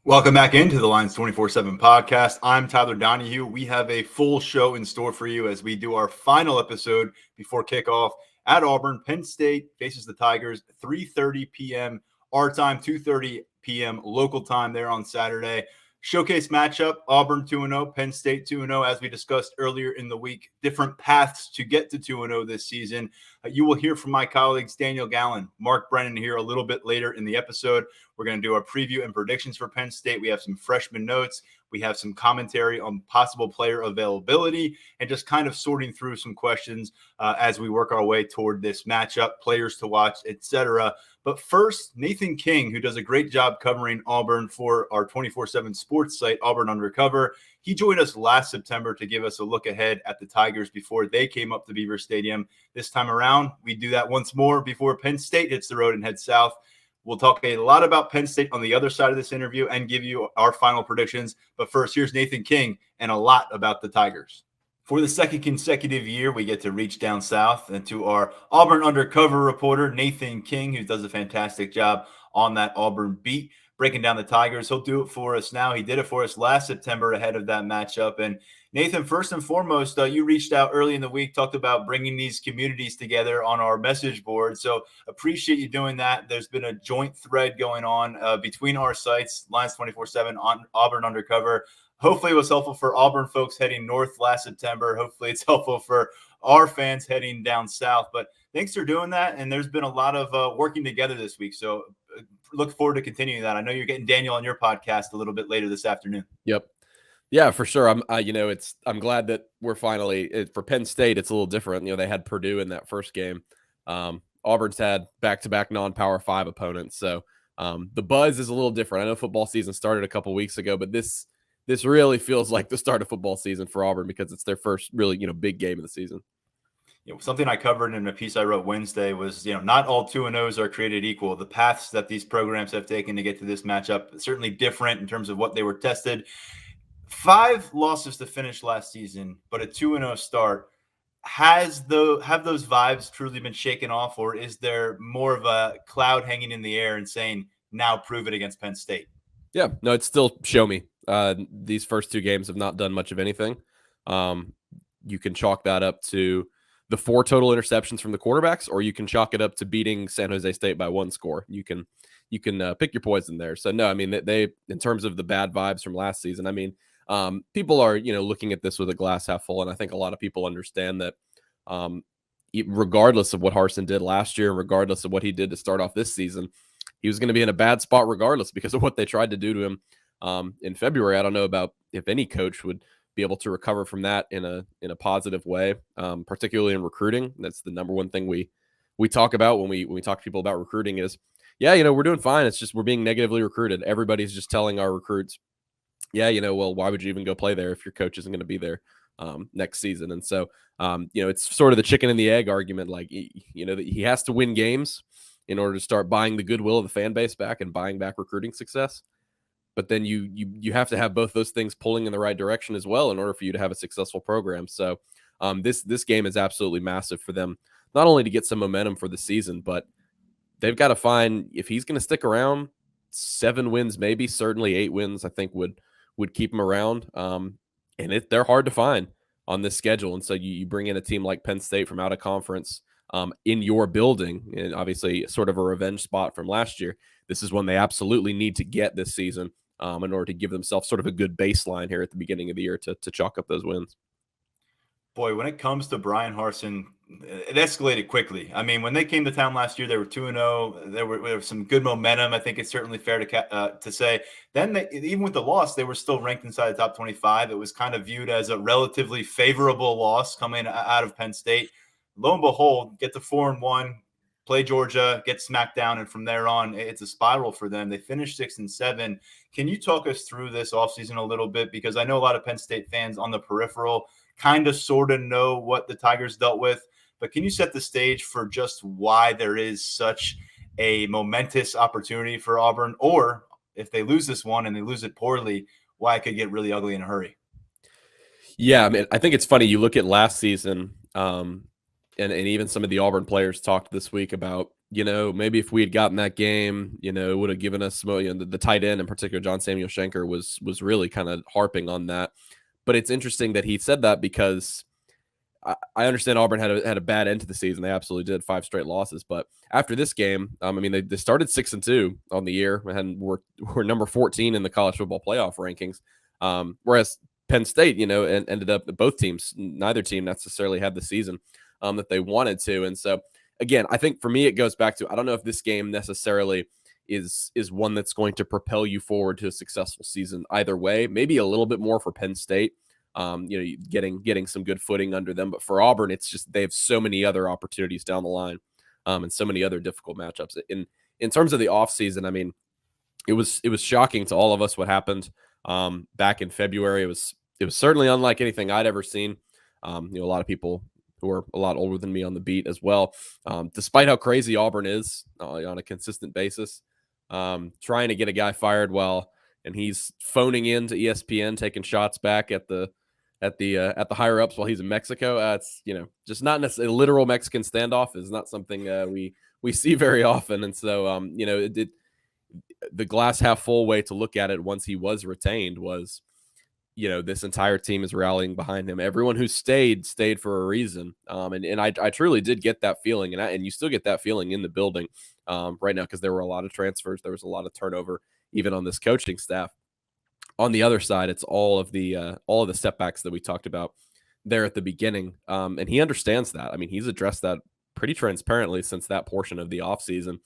Welcome back into the Lions247 Podcast. I'm Tyler Donohue. We have a full show in store for you as we do our final episode before kickoff at Auburn. Penn State faces the Tigers, 3:30 p.m. our time, 2:30 p.m. local time there on Saturday. Showcase matchup, Auburn 2-0, Penn State 2-0. As we discussed earlier in the week, different paths to get to 2-0 this season. You will hear from my colleagues Daniel Gallen, Mark Brennan here a little bit later in the episode. We're going to do our preview and predictions for Penn State. We have some freshman notes. We have some commentary on possible player availability and just kind of sorting through some questions as we work our way toward this matchup, players to watch, etc. But first, Nathan King, who does a great job covering Auburn for our 24/7 sports site, Auburn Undercover. He joined us last September to give us a look ahead at the Tigers before they came up to Beaver Stadium. This time around, we do that once more before Penn State hits the road and heads south. We'll talk a lot about Penn State on the other side of this interview and give you our final predictions. But first, here's Nathan King and a lot about the Tigers. For the second consecutive year, we get to reach down south and to our Auburn Undercover reporter, Nathan King, who does a fantastic job on that Auburn beat, breaking down the Tigers. He'll do it for us now. He did it for us last September ahead of that matchup. And Nathan, first and foremost, you reached out early in the week, talked about bringing these communities together on our message board. So appreciate you doing that. There's been a joint thread going on between our sites, Lions247 on Auburn Undercover. Hopefully it was helpful for Auburn folks heading north last September. Hopefully it's helpful for our fans heading down south. But thanks for doing that. And there's been a lot of working together this week. So look forward to continuing that. I know you're getting Daniel on your podcast a little bit later this afternoon. Yep. Yeah, for sure. I'm glad that we're finally for Penn State. It's a little different. They had Purdue in that first game. Auburn's had back-to-back non-Power 5 opponents, so the buzz is a little different. I know football season started a couple weeks ago, but this really feels like the start of football season for Auburn because it's their first really big game of the season. Something I covered in a piece I wrote Wednesday was, not all 2-0s are created equal. The paths that these programs have taken to get to this matchup certainly different in terms of what they were tested. 5 losses to finish last season, but a 2-0 start. Have those vibes truly been shaken off, or is there more of a cloud hanging in the air and saying, now prove it against Penn State? Yeah, no, it's still show me. These first 2 games have not done much of anything. You can chalk that up to the 4 total interceptions from the quarterbacks, or you can chalk it up to beating San Jose State by 1 score. You can pick your poison there. So no, I mean they in terms of the bad vibes from last season, I mean. People are, looking at this with a glass half full, and I think a lot of people understand that regardless of what Harsin did last year, regardless of what he did to start off this season, he was going to be in a bad spot regardless because of what they tried to do to him in February. I don't know about if any coach would be able to recover from that in a positive way, particularly in recruiting. That's the number one thing we talk about when we talk to people about recruiting is, we're doing fine. It's just we're being negatively recruited. Everybody's just telling our recruits, well, why would you even go play there if your coach isn't going to be there next season? And so, it's sort of the chicken and the egg argument. Like, that he has to win games in order to start buying the goodwill of the fan base back and buying back recruiting success. But then you have to have both those things pulling in the right direction as well in order for you to have a successful program. So this game is absolutely massive for them, not only to get some momentum for the season, but they've got to find, if he's going to stick around, 7 wins, maybe certainly 8 wins, I think would keep them around. And they're hard to find on this schedule. And so you bring in a team like Penn State from out of conference in your building, and obviously sort of a revenge spot from last year. This is one they absolutely need to get this season in order to give themselves sort of a good baseline here at the beginning of the year to chalk up those wins. Boy, when it comes to Bryan Harsin, it escalated quickly. I mean, when they came to town last year, they were 2-0. There was some good momentum. I think it's certainly fair to say. Then, even with the loss, they were still ranked inside the top 25. It was kind of viewed as a relatively favorable loss coming out of Penn State. Lo and behold, get to 4-1, play Georgia, get smacked down, and from there on, it's a spiral for them. They finished 6-7. Can you talk us through this offseason a little bit? Because I know a lot of Penn State fans on the peripheral kind of sort of know what the Tigers dealt with. But can you set the stage for just why there is such a momentous opportunity for Auburn? Or if they lose this one and they lose it poorly, why it could get really ugly in a hurry? Yeah, I mean, I think it's funny. You look at last season, and even some of the Auburn players talked this week about, maybe if we had gotten that game, it would have given us, the tight end in particular, John Samuel Schenker was really kind of harping on that. But it's interesting that he said that because I understand Auburn had a bad end to the season. They absolutely did, 5 straight losses. But after this game, they started 6-2 on the year and were number 14 in the college football playoff rankings. Whereas Penn State, and ended up both teams, neither team necessarily had the season that they wanted to. And so, again, I think for me, it goes back to, I don't know if this game necessarily is one that's going to propel you forward to a successful season either way. Maybe a little bit more for Penn State, getting some good footing under them. But for Auburn, it's just they have so many other opportunities down the line, and so many other difficult matchups. In terms of the offseason, it was shocking to all of us what happened back in February. It was certainly unlike anything I'd ever seen. A lot of people who are a lot older than me on the beat as well, despite how crazy Auburn is on a consistent basis, trying to get a guy fired and he's phoning in to ESPN, taking shots back at the higher ups while he's in Mexico. It's just not necessarily a literal Mexican standoff is not something we see very often. And so the glass half full way to look at it once he was retained was, this entire team is rallying behind him. Everyone who stayed for a reason. And I truly did get that feeling, and you still get that feeling in the building right now, because there were a lot of transfers. There was a lot of turnover, even on this coaching staff. On the other side, it's all of the setbacks that we talked about there at the beginning. And he understands that. He's addressed that pretty transparently since that portion of the offseason,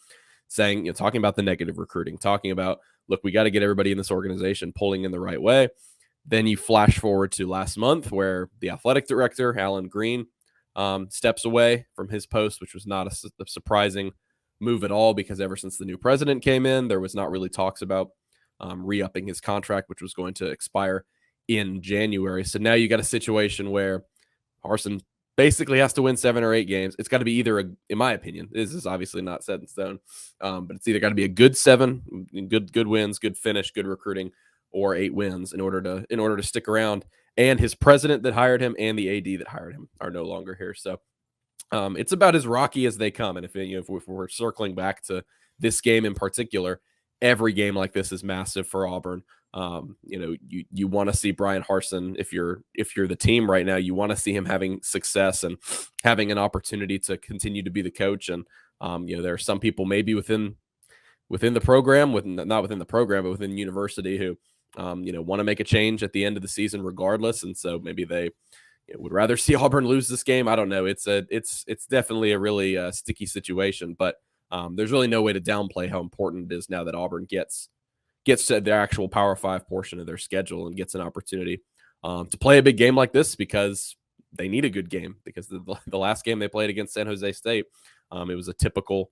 saying, talking about the negative recruiting, talking about, look, we got to get everybody in this organization pulling in the right way. Then you flash forward to last month where the athletic director, Alan Green, steps away from his post, which was not a surprising move at all, because ever since the new president came in, there was not really talks about re-upping his contract, which was going to expire in January. So now you got a situation where Carlson basically has to win 7 or 8 games. It's got to be either, in my opinion, this is obviously not set in stone, but it's either got to be a good 7, good wins, good finish, good recruiting, or 8 wins in order to stick around. And his president that hired him and the AD that hired him are no longer here. So it's about as rocky as they come. And if we're circling back to this game in particular, every game like this is massive for Auburn. You want to see Brian Harsin, if you're the team right now, you want to see him having success and having an opportunity to continue to be the coach. And there are some people maybe within the program, not within the program, but within the university who want to make a change at the end of the season regardless. And so maybe they would rather see Auburn lose this game. I don't know. It's definitely a really sticky situation, but there's really no way to downplay how important it is now that Auburn gets to the actual Power 5 portion of their schedule and gets an opportunity to play a big game like this, because they need a good game, because the last game they played against San Jose State, it was a typical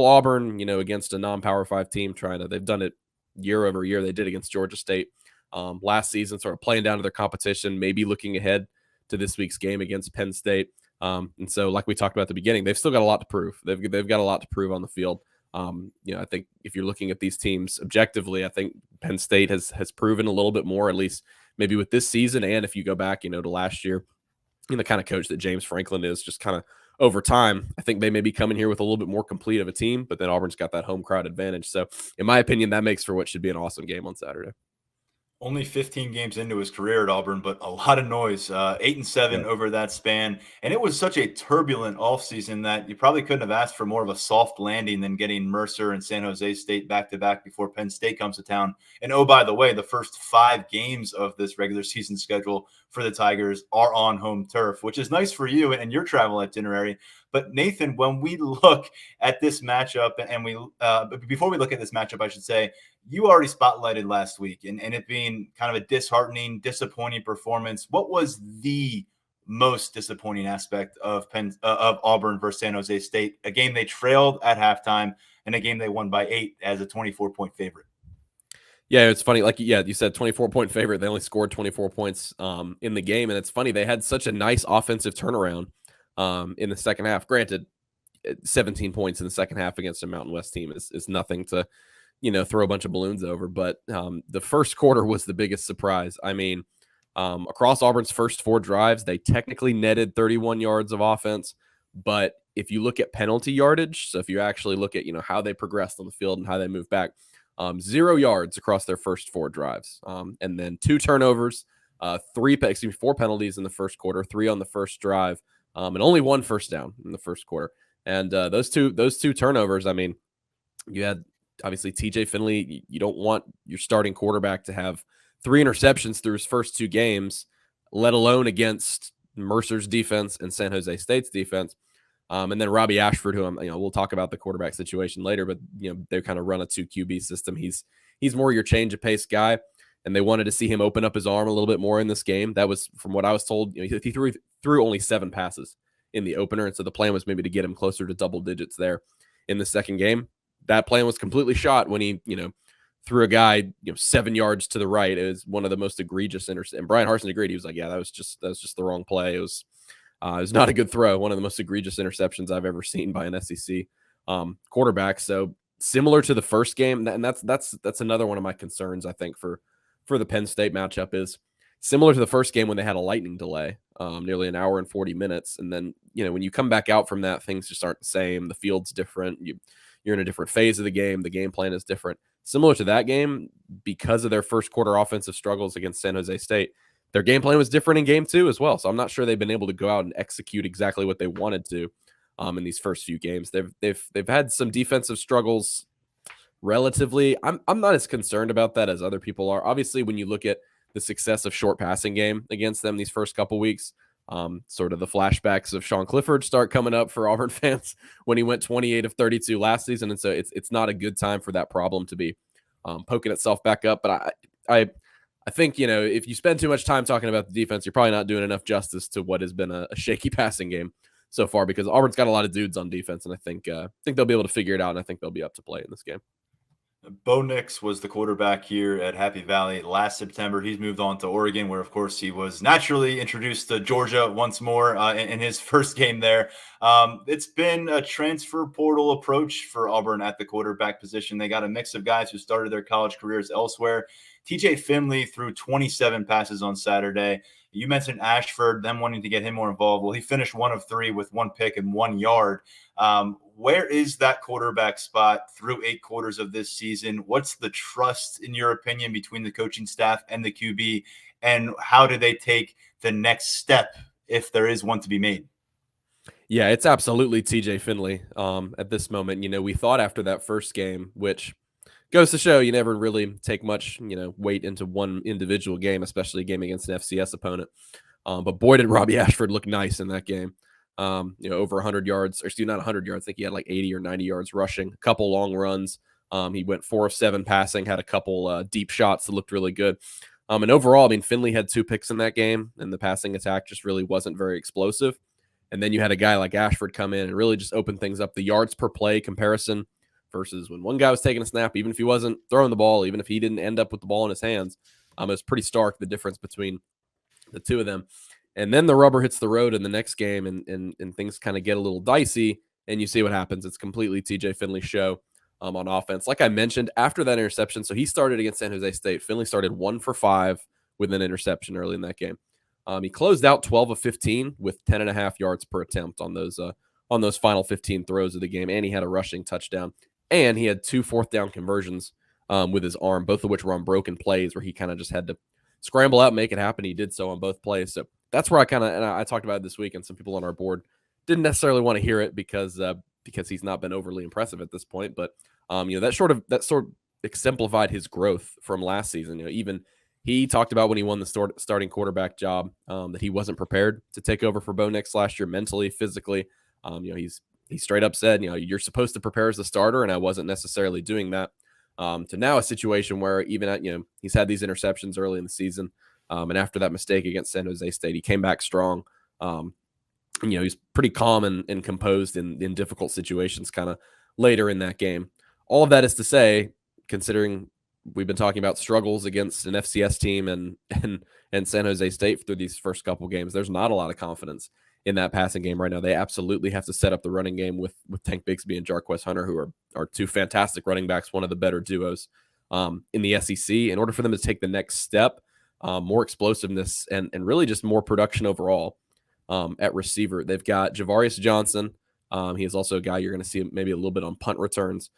Auburn, against a non-Power 5 team they've done it year over year. They did against Georgia State last season, sort of playing down to their competition, maybe looking ahead to this week's game against Penn State. And so, like we talked about at the beginning, they've still got a lot to prove. They've got a lot to prove on the field. I think if you're looking at these teams objectively, I think Penn State has proven a little bit more, at least maybe with this season. And if you go back, to last year, the kind of coach that James Franklin is, just kind of over time, I think they may be coming here with a little bit more complete of a team, but then Auburn's got that home crowd advantage. So in my opinion, that makes for what should be an awesome game on Saturday. Only 15 games into his career at Auburn, but a lot of noise, 8-7 over that span. And it was such a turbulent offseason that you probably couldn't have asked for more of a soft landing than getting Mercer and San Jose State back-to-back before Penn State comes to town. And oh, by the way, the first 5 games of this regular season schedule for the Tigers are on home turf, which is nice for you and your travel itinerary. But Nathan, when we look at this matchup, and before we look at this matchup, I should say, you already spotlighted last week and it being kind of a disappointing performance. What was the most disappointing aspect of Auburn versus San Jose State, a game they trailed at halftime and a game they won by 8 as a 24-point favorite? Yeah, it's funny. You said 24-point favorite. They only scored 24 points in the game. And it's funny, they had such a nice offensive turnaround in the second half. Granted, 17 points in the second half against a Mountain West team is nothing to throw a bunch of balloons over. But the first quarter was the biggest surprise. Across Auburn's first 4 drives, they technically netted 31 yards of offense, But if you look at penalty yardage, so if you actually look at, how they progressed on the field and how they moved back, 0 yards across their first 4 drives. And then 2 turnovers, 4 penalties in the first quarter, 3 on the first drive, and only 1 first down in the first quarter. And those two turnovers, I mean, you had obviously TJ Finley. You don't want your starting quarterback to have 3 interceptions through his first 2 games, let alone against Mercer's defense and San Jose State's defense. And then Robbie Ashford, who we'll talk about the quarterback situation later, but they kind of run a 2 QB system. He's more your change of pace guy, and they wanted to see him open up his arm a little bit more in this game. That was, from what I was told, he threw only 7 passes in the opener, and so the plan was maybe to get him closer to double digits there in the second game. That plan was completely shot when he threw a guy 7 yards to the right. It was one of the most egregious interceptions. And Brian Harsin agreed. He was like, "Yeah, that was just the wrong play. It was not a good throw. One of the most egregious interceptions I've ever seen by an SEC quarterback." So similar to the first game, and that's another one of my concerns, I think, for the Penn State matchup, is similar to the first game when they had a lightning delay, nearly an hour and 40 minutes. And then, when you come back out from that, things just aren't the same. The field's different. You're in a different phase of the game. The game plan is different. Similar to that game, because of their first quarter offensive struggles against San Jose State, their game plan was different in game 2 as well. So I'm not sure they've been able to go out and execute exactly what they wanted to in these first few games. They've had some defensive struggles relatively. I'm not as concerned about that as other people are. Obviously, when you look at the success of short passing game against them these first couple weeks, sort of the flashbacks of Sean Clifford start coming up for Auburn fans when he went 28 of 32 last season. And so it's not a good time for that problem to be poking itself back up. But I think, if you spend too much time talking about the defense, you're probably not doing enough justice to what has been a shaky passing game so far, because Auburn's got a lot of dudes on defense, and I think they'll be able to figure it out, and I think they'll be up to play in this game. Bo Nix was the quarterback here at Happy Valley last September. He's moved on to Oregon, where, of course, he was naturally introduced to Georgia once more in his first game there. It's been a transfer portal approach for Auburn at the quarterback position. They got a mix of guys who started their college careers elsewhere. TJ Finley threw 27 passes on Saturday. You mentioned Ashford, them wanting to get him more involved. Well, he finished 1 of 3 with 1 pick and 1 yard. Where is that quarterback spot through 8 quarters of this season? What's the trust, in your opinion, between the coaching staff and the QB? And how do they take the next step, if there is one to be made? Yeah, it's absolutely TJ Finley at this moment. We thought after that first game, which goes to show you never really take much, weight into one individual game, especially a game against an FCS opponent. But boy, did Robbie Ashford look nice in that game. Over 100 yards, or excuse me, not 100 yards. I think he had like 80 or 90 yards rushing, a couple long runs. He went 4 of 7 passing, had a couple deep shots that looked really good. And overall, Finley had 2 picks in that game, and the passing attack just really wasn't very explosive. And then you had a guy like Ashford come in and really just open things up. The yards per play comparison versus when one guy was taking a snap, even if he wasn't throwing the ball, even if he didn't end up with the ball in his hands, it was pretty stark, the difference between the two of them. And then the rubber hits the road in the next game, and things kind of get a little dicey, and you see what happens. It's completely TJ Finley's show on offense. Like I mentioned, after that interception, so he started against San Jose State. Finley started 1 for 5 with an interception early in that game. He closed out 12 of 15 with 10.5 yards per attempt on those final 15 throws of the game, and he had a rushing touchdown, and he had 2 fourth down conversions with his arm, both of which were on broken plays where he kind of just had to scramble out and make it happen. He did so on both plays. So that's where I talked about it this week, and some people on our board didn't necessarily want to hear it because he's not been overly impressive at this point. But that sort of exemplified his growth from last season. Even he talked about when he won the starting quarterback job that he wasn't prepared to take over for Bo Nix last year, mentally, physically. He straight up said, you're supposed to prepare as the starter, and I wasn't necessarily doing that. To now a situation where even he's had these interceptions early in the season. And after that mistake against San Jose State, he came back strong. He's pretty calm and composed in difficult situations kind of later in that game. All of that is to say, considering we've been talking about struggles against an FCS team and San Jose State through these first couple games, there's not a lot of confidence in that passing game right now. They absolutely have to set up the running game with Tank Bigsby and Jarquez Hunter, who are 2 fantastic running backs, one of the better duos in the SEC, in order for them to take the next step. More explosiveness and really just more production overall. at receiver. They've got Javarius Johnson. He is also a guy you're going to see maybe a little bit on punt returns.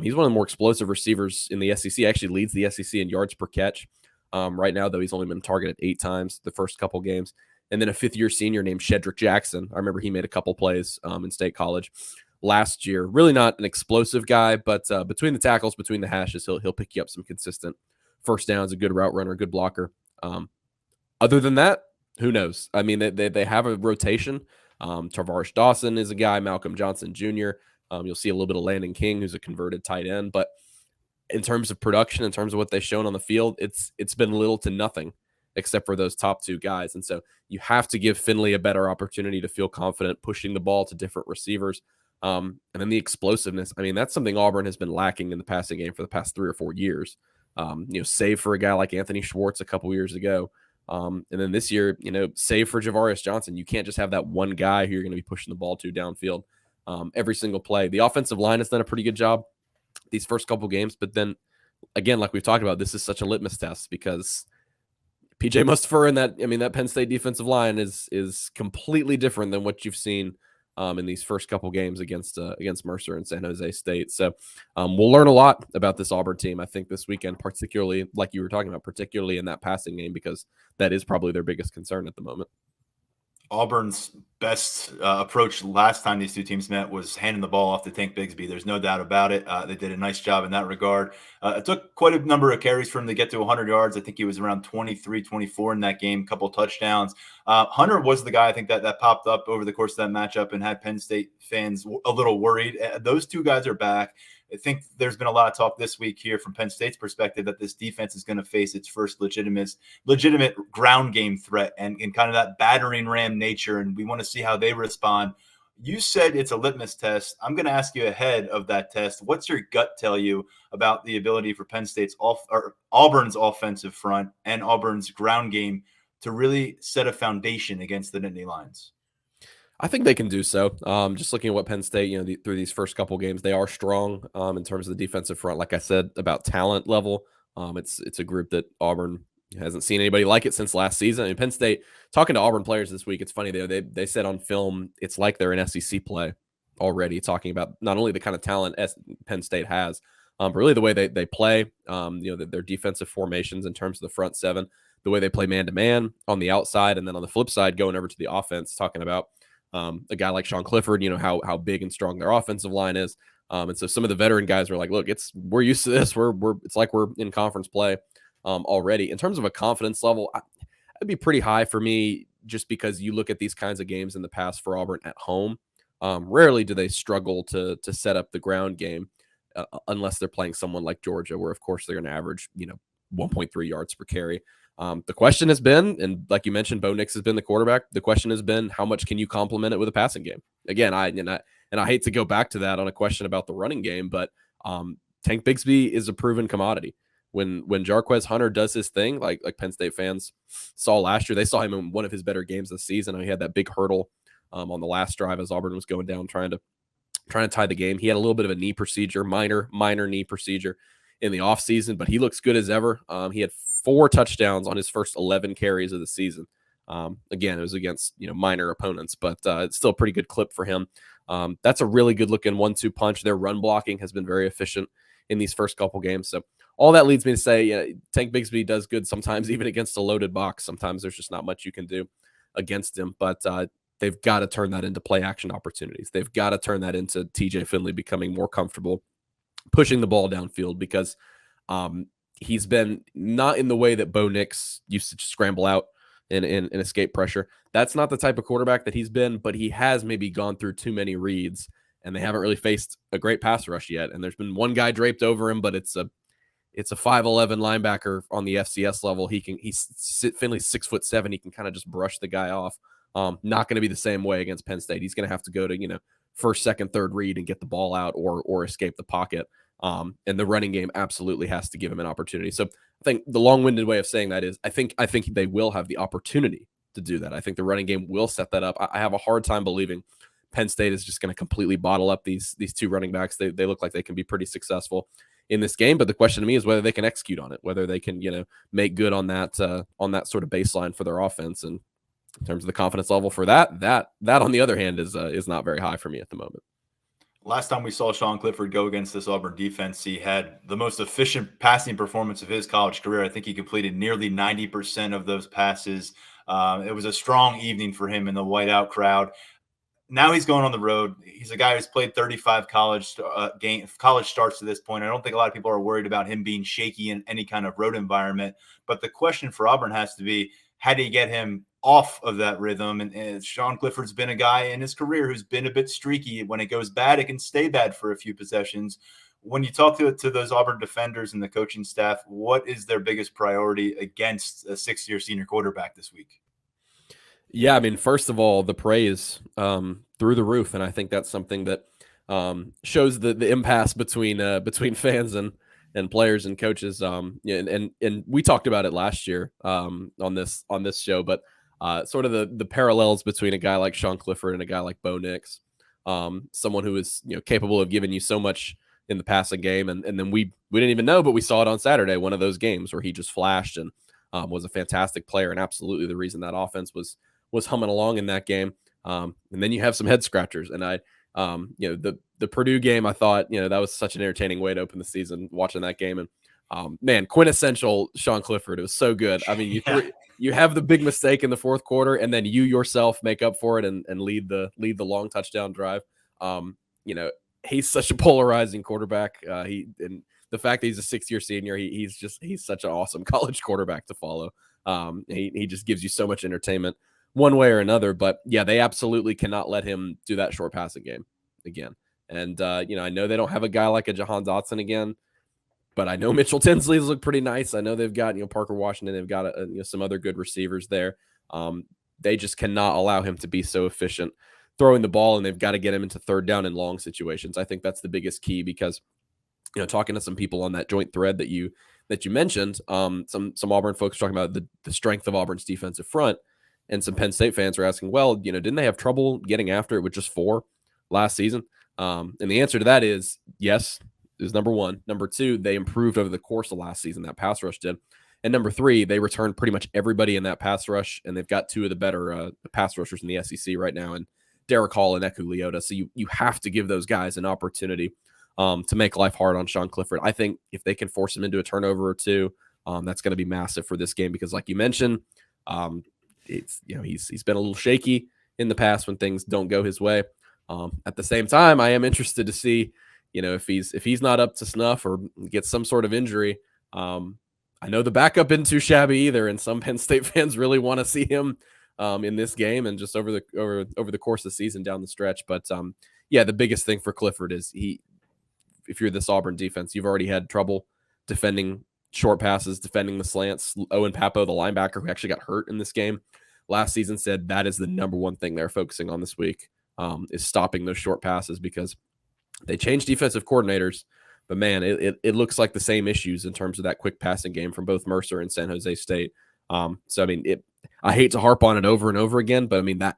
He's one of the more explosive receivers in the SEC. Actually leads the SEC in yards per catch. Right now, though, he's only been targeted 8 times the first couple games. And then a fifth-year senior named Shedrick Jackson. I remember he made a couple plays in State College last year. Really not an explosive guy, but between the tackles, between the hashes, he'll pick you up some consistent first downs, a good route runner, good blocker. Other than that, who knows? I mean, they have a rotation. Tarvarish Dawson is a guy, Malcolm Johnson Jr. You'll see a little bit of Landon King, who's a converted tight end. But in terms of production, in terms of what they've shown on the field, it's been little to nothing except for those top 2 guys. And so you have to give Finley a better opportunity to feel confident pushing the ball to different receivers. And then the explosiveness. I mean, that's something Auburn has been lacking in the passing game for the past 3 or 4 years. Save for a guy like Anthony Schwartz a couple years ago. And then this year, save for Javarius Johnson. You can't just have that one guy who you're going to be pushing the ball to downfield every single play. The offensive line has done a pretty good job these first couple games. But then, again, like we've talked about, this is such a litmus test because PJ Mustipher and that Penn State defensive line is completely different than what you've seen in these first couple games against Mercer and San Jose State. So we'll learn a lot about this Auburn team, I think, this weekend, particularly like you were talking about, particularly in that passing game, because that is probably their biggest concern at the moment. Auburn's best approach last time these two teams met was handing the ball off to Tank Bigsby. There's no doubt about it. They did a nice job in that regard. It took quite a number of carries for him to get to 100 yards. I think he was around 23, 24 in that game, a couple touchdowns. Hunter was the guy, I think, that popped up over the course of that matchup and had Penn State fans a little worried. Those two guys are back. I think there's been a lot of talk this week here from Penn State's perspective that this defense is going to face its first legitimate ground game threat and kind of that battering ram nature, and we want to see how they respond. You said it's a litmus test. I'm going to ask you ahead of that test. What's your gut tell you about the ability for Penn State's Auburn's offensive front and Auburn's ground game to really set a foundation against the Nittany Lions? I think they can do so. Just looking at what Penn State, through these first couple games, they are strong in terms of the defensive front. Like I said about talent level, it's a group that Auburn hasn't seen anybody like it since last season. And Penn State, talking to Auburn players this week, it's funny they said on film it's like they're in SEC play already, talking about not only the kind of talent Penn State has, but really the way they play. Their defensive formations in terms of the front seven, the way they play man to man on the outside, and then on the flip side going over to the offense, talking about a guy like Sean Clifford, how big and strong their offensive line is. And so some of the veteran guys are like, look, we're used to this. It's like we're in conference play already. In terms of a confidence level, it'd be pretty high for me, just because you look at these kinds of games in the past for Auburn at home. Rarely do they struggle to set up the ground game unless they're playing someone like Georgia, where of course they're going to average 1.3 yards per carry. The question has been, and like you mentioned, Bo Nix has been the quarterback. The question has been, how much can you complement it with a passing game? Again, I hate to go back to that on a question about the running game, but Tank Bigsby is a proven commodity. When Jarquez Hunter does his thing, like Penn State fans saw last year, they saw him in one of his better games this season. He had that big hurdle on the last drive as Auburn was going down, trying to tie the game. He had a little bit of a knee procedure, minor knee procedure in the offseason, but he looks good as ever. He had 4 touchdowns on his first 11 carries of the season. Again, it was against minor opponents, but it's still a pretty good clip for him. That's a really good looking 1-2 punch. Their run blocking has been very efficient in these first couple games. So all that leads me to say, Tank Bigsby does good sometimes, even against a loaded box. Sometimes there's just not much you can do against him, but they've got to turn that into play action opportunities. They've got to turn that into TJ Finley becoming more comfortable pushing the ball downfield, because he's been not in the way that Bo Nix used to scramble out and escape pressure. That's not the type of quarterback that he's been, but he has maybe gone through too many reads, and they haven't really faced a great pass rush yet. And there's been one guy draped over him, but it's a 5'11" linebacker on the FCS level. Finley's 6'7". He can kind of just brush the guy off. Not going to be the same way against Penn State. He's going to have to go to, first, second, third read and get the ball out or escape the pocket. And the running game absolutely has to give him an opportunity. So I think the long-winded way of saying that is I think they will have the opportunity to do that. I think the running game will set that up. I have a hard time believing Penn State is just going to completely bottle up these two running backs. They look like they can be pretty successful in this game, but the question to me is whether they can execute on it, whether they can make good on that sort of baseline for their offense. And in terms of the confidence level for that on the other hand is not very high for me at the moment. Last time we saw Sean Clifford go against this Auburn defense, he had the most efficient passing performance of his college career. I think he completed nearly 90% of those passes. It was a strong evening for him in the whiteout crowd. Now he's going on the road. He's a guy who's played 35 college starts to this point. I don't think a lot of people are worried about him being shaky in any kind of road environment. But the question for Auburn has to be, how do you get him off of that rhythm? And Sean Clifford's been a guy in his career who's been a bit streaky. When it goes bad, it can stay bad for a few possessions. When you talk to those Auburn defenders and the coaching staff, what is their biggest priority against a sixth-year senior quarterback this week? Yeah, I mean, first of all, the praise through the roof, and I think that's something that shows the impasse between fans and players and coaches. And we talked about it last year on this show, but sort of the parallels between a guy like Sean Clifford and a guy like Bo Nix, someone who is capable of giving you so much in the passing game, and then we didn't even know, but we saw it on Saturday, one of those games where he just flashed and was a fantastic player and absolutely the reason that offense was humming along in that game. And then you have some head scratchers. And the Purdue game, I thought, that was such an entertaining way to open the season watching that game. And man, quintessential Sean Clifford. It was so good. I mean, you have the big mistake in the fourth quarter and then you yourself make up for it and lead the long touchdown drive. He's such a polarizing quarterback. And the fact that he's a 6-year senior, he's such an awesome college quarterback to follow. He just gives you so much entertainment one way or another, but yeah, they absolutely cannot let him do that short passing game again. And, I know they don't have a guy like a Jahan Dotson again, but I know Mitchell Tinsley's look pretty nice. I know they've got, Parker Washington. They've got some other good receivers there. They just cannot allow him to be so efficient throwing the ball, and they've got to get him into third down and long situations. I think that's the biggest key because, talking to some people on that joint thread that you mentioned, some Auburn folks talking about the strength of Auburn's defensive front. And some Penn State fans are asking, well, didn't they have trouble getting after it with just 4 last season? And the answer to that is yes, is number one. Number two, they improved over the course of last season, that pass rush did. And number three, they returned pretty much everybody in that pass rush, and they've got 2 of the better pass rushers in the SEC right now, and Derek Hall and Eku Leota. So you have to give those guys an opportunity to make life hard on Sean Clifford. I think if they can force him into a turnover or 2, that's going to be massive for this game because, like you mentioned, it's he's been a little shaky in the past when things don't go his way. At the same time, I am interested to see, if he's not up to snuff or gets some sort of injury. I know the backup isn't too shabby either, and some Penn State fans really want to see him in this game and just over the course of the season down the stretch. But the biggest thing for Clifford is if you're this Auburn defense, you've already had trouble defending short passes, defending the slants. Owen Papo, the linebacker who actually got hurt in this game last season, said that is the number one thing they're focusing on this week, is stopping those short passes because they changed defensive coordinators, but man, it looks like the same issues in terms of that quick passing game from both Mercer and San Jose State. So I mean, I hate to harp on it over and over again, but I mean that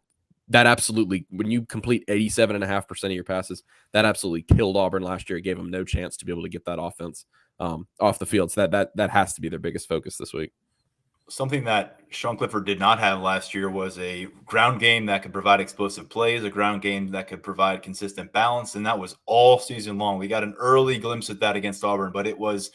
absolutely, when you complete 87.5% of your passes, that absolutely killed Auburn last year. It gave them no chance to be able to get that offense off the field. So that has to be their biggest focus this week. Something that Sean Clifford did not have last year was a ground game that could provide explosive plays, a ground game that could provide consistent balance, and that was all season long. We got an early glimpse at that against Auburn, but it was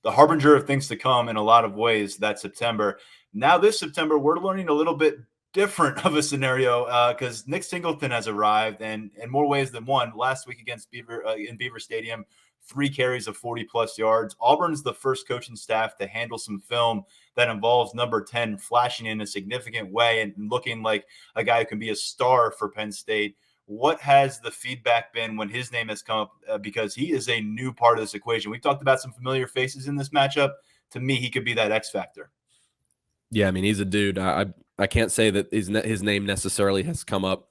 the harbinger of things to come in a lot of ways that September. Now this September, we're learning a little bit different of a scenario because Nick Singleton has arrived, and in more ways than one. Last week against in Beaver Stadium, 3 carries of 40-plus yards. Auburn's the first coaching staff to handle some film that involves number 10 flashing in a significant way and looking like a guy who can be a star for Penn State. What has the feedback been when his name has come up? Because he is a new part of this equation. We talked about some familiar faces in this matchup. To me, he could be that X factor. Yeah, I mean, he's a dude. I can't say that his name necessarily has come up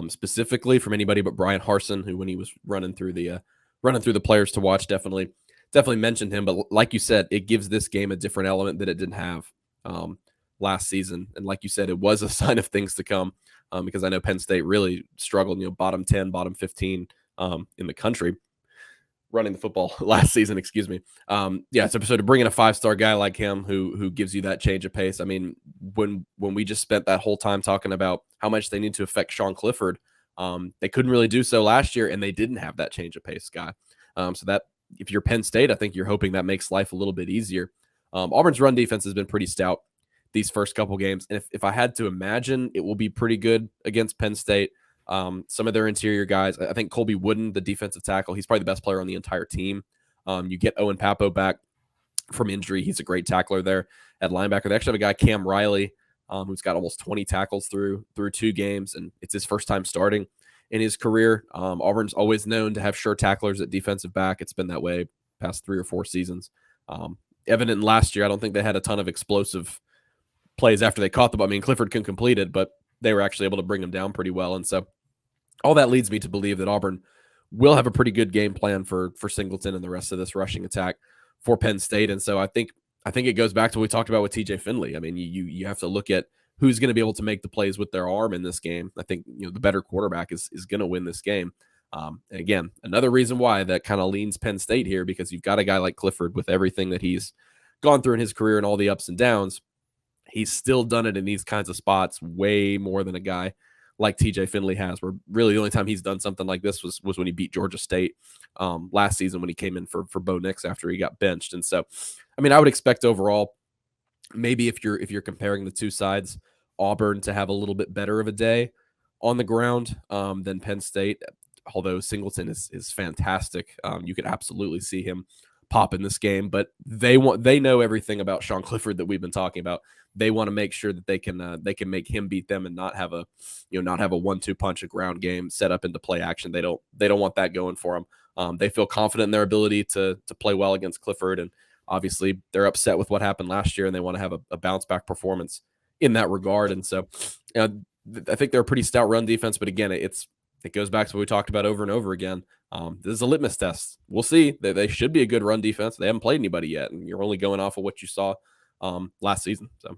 specifically from anybody but Brian Harsin, who when he was running through the players to watch, definitely mentioned him. But like you said, it gives this game a different element that it didn't have last season. And like you said, it was a sign of things to come because I know Penn State really struggled, bottom 10, bottom 15 in the country running the football last season, excuse me. So to bring in a 5-star guy like him who gives you that change of pace, I mean, when we just spent that whole time talking about how much they need to affect Sean Clifford, they couldn't really do so last year, and they didn't have that change of pace guy. So that if you're Penn State, I think you're hoping that makes life a little bit easier. Auburn's run defense has been pretty stout these first couple games, and if I had to imagine, it will be pretty good against Penn State. Some of their interior guys, I think Colby Wooden, the defensive tackle, he's probably the best player on the entire team. You get Owen Papo back from injury. He's a great tackler there at linebacker. They actually have a guy, Cam Riley, who's got almost 20 tackles through 2 games, and it's his first time starting in his career. Auburn's always known to have sure tacklers at defensive back. It's been that way past 3 or 4 seasons. Evident in last year, I don't think they had a ton of explosive plays after they caught the ball. I mean, Clifford couldn't complete it, but they were actually able to bring him down pretty well. And so all that leads me to believe that Auburn will have a pretty good game plan for Singleton and the rest of this rushing attack for Penn State. And so I think it goes back to what we talked about with TJ Finley. I mean, you have to look at who's going to be able to make the plays with their arm in this game. I think, the better quarterback is going to win this game. And again, another reason why that kind of leans Penn State here, because you've got a guy like Clifford with everything that he's gone through in his career and all the ups and downs. He's still done it in these kinds of spots way more than a guy like TJ Finley has, where really the only time he's done something like this was when he beat Georgia State last season when he came in for Bo Nix after he got benched. And so, I mean, I would expect overall, maybe if you're comparing the two sides, Auburn to have a little bit better of a day on the ground than Penn State. Although Singleton is fantastic, you could absolutely see him pop in this game. But they know everything about Sean Clifford that we've been talking about. They want to make sure that they can make him beat them and not have a 1-2 punch, a ground game set up into play action. They don't want that going for them. They feel confident in their ability to play well against Clifford, and obviously they're upset with what happened last year, and they want to have a bounce back performance in that regard. And so, I think they're a pretty stout run defense. But again, it goes back to what we talked about over and over again. This is a litmus test. We'll see. They should be a good run defense. They haven't played anybody yet, and you're only going off of what you saw last season. So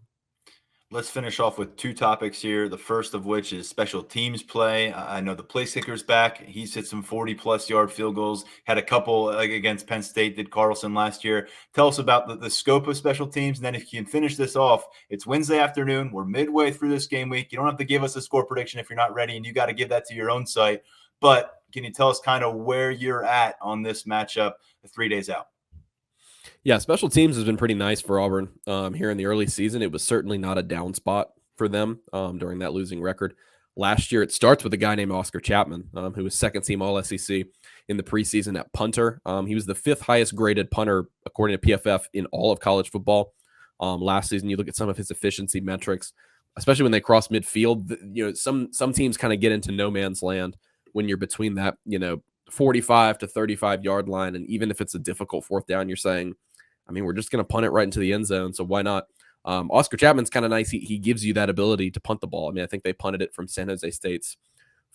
let's finish off with 2 topics here. The first of which is special teams play. I know the place kicker's back. He's hit some 40-plus yard field goals. Had a couple against Penn State, did Carlson last year. Tell us about the scope of special teams. And then if you can finish this off, it's Wednesday afternoon. We're midway through this game week. You don't have to give us a score prediction if you're not ready, and you got to give that to your own site. But can you tell us kind of where you're at on this matchup 3 days out? Yeah, special teams has been pretty nice for Auburn here in the early season. It was certainly not a down spot for them during that losing record. Last year, it starts with a guy named Oscar Chapman, who was second-team All-SEC in the preseason at punter. He was the 5th highest-graded punter, according to PFF, in all of college football. Last season, you look at some of his efficiency metrics, especially when they cross midfield. Some teams kind of get into no man's land when you're between that 45 to 35-yard line, and even if it's a difficult 4th down, you're saying, I mean, we're just going to punt it right into the end zone, so why not? Oscar Chapman's kind of nice. He gives you that ability to punt the ball. I mean, I think they punted it from San Jose State's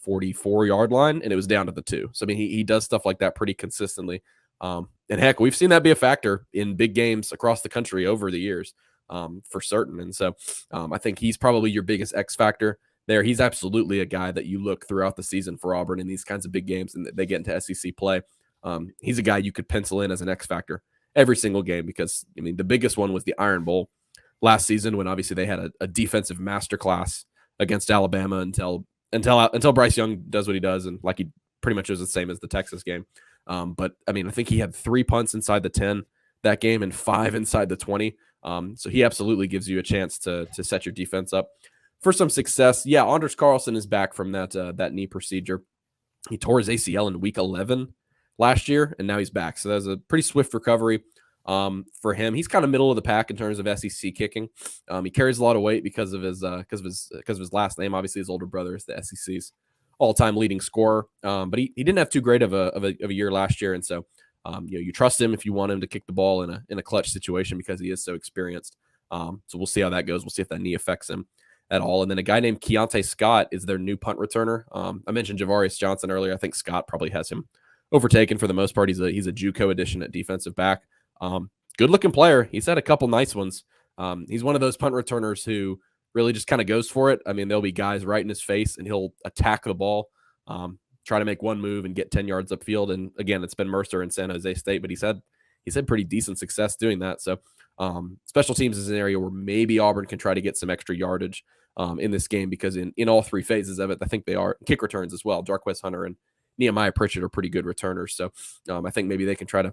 44-yard line, and it was down to the 2. So, I mean, he does stuff like that pretty consistently. And, heck, we've seen that be a factor in big games across the country over the years, for certain. And so I think he's probably your biggest X factor there. He's absolutely a guy that you look throughout the season for Auburn in these kinds of big games, and they get into SEC play. He's a guy you could pencil in as an X factor every single game, because I mean the biggest one was the Iron Bowl last season, when obviously they had a defensive masterclass against Alabama until Bryce Young does what he does, and like he pretty much was the same as the Texas game. But I mean, I think he had 3 punts inside the 10 that game and 5 inside the 20. So he absolutely gives you a chance to set your defense up for some success. Yeah, Anders Carlson is back from that knee procedure. He tore his ACL in week 11 last year, and now he's back. So that was a pretty swift recovery for him. He's kind of middle of the pack in terms of SEC kicking. He carries a lot of weight because of his last name. Obviously, his older brother is the SEC's all-time leading scorer. But he didn't have too great of a year last year, and so you trust him if you want him to kick the ball in a clutch situation because he is so experienced. So we'll see how that goes. We'll see if that knee affects him at all. And then a guy named Keontae Scott is their new punt returner. I mentioned Javarius Johnson earlier. I think Scott probably has him overtaken for the most part. He's a JUCO addition at defensive back. Good looking player. He's had a couple nice ones. He's one of those punt returners who really just kind of goes for it. I mean, there'll be guys right in his face and he'll attack the ball, try to make one move and get 10 yards upfield. And again, it's been Mercer and San Jose State, but he's had pretty decent success doing that. So Special teams is an area where maybe Auburn can try to get some extra yardage in this game, because in all three phases of it, I think they are kick returns as well. Jarquez Hunter and Nehemiah Pritchett are pretty good returners. So I think maybe they can try to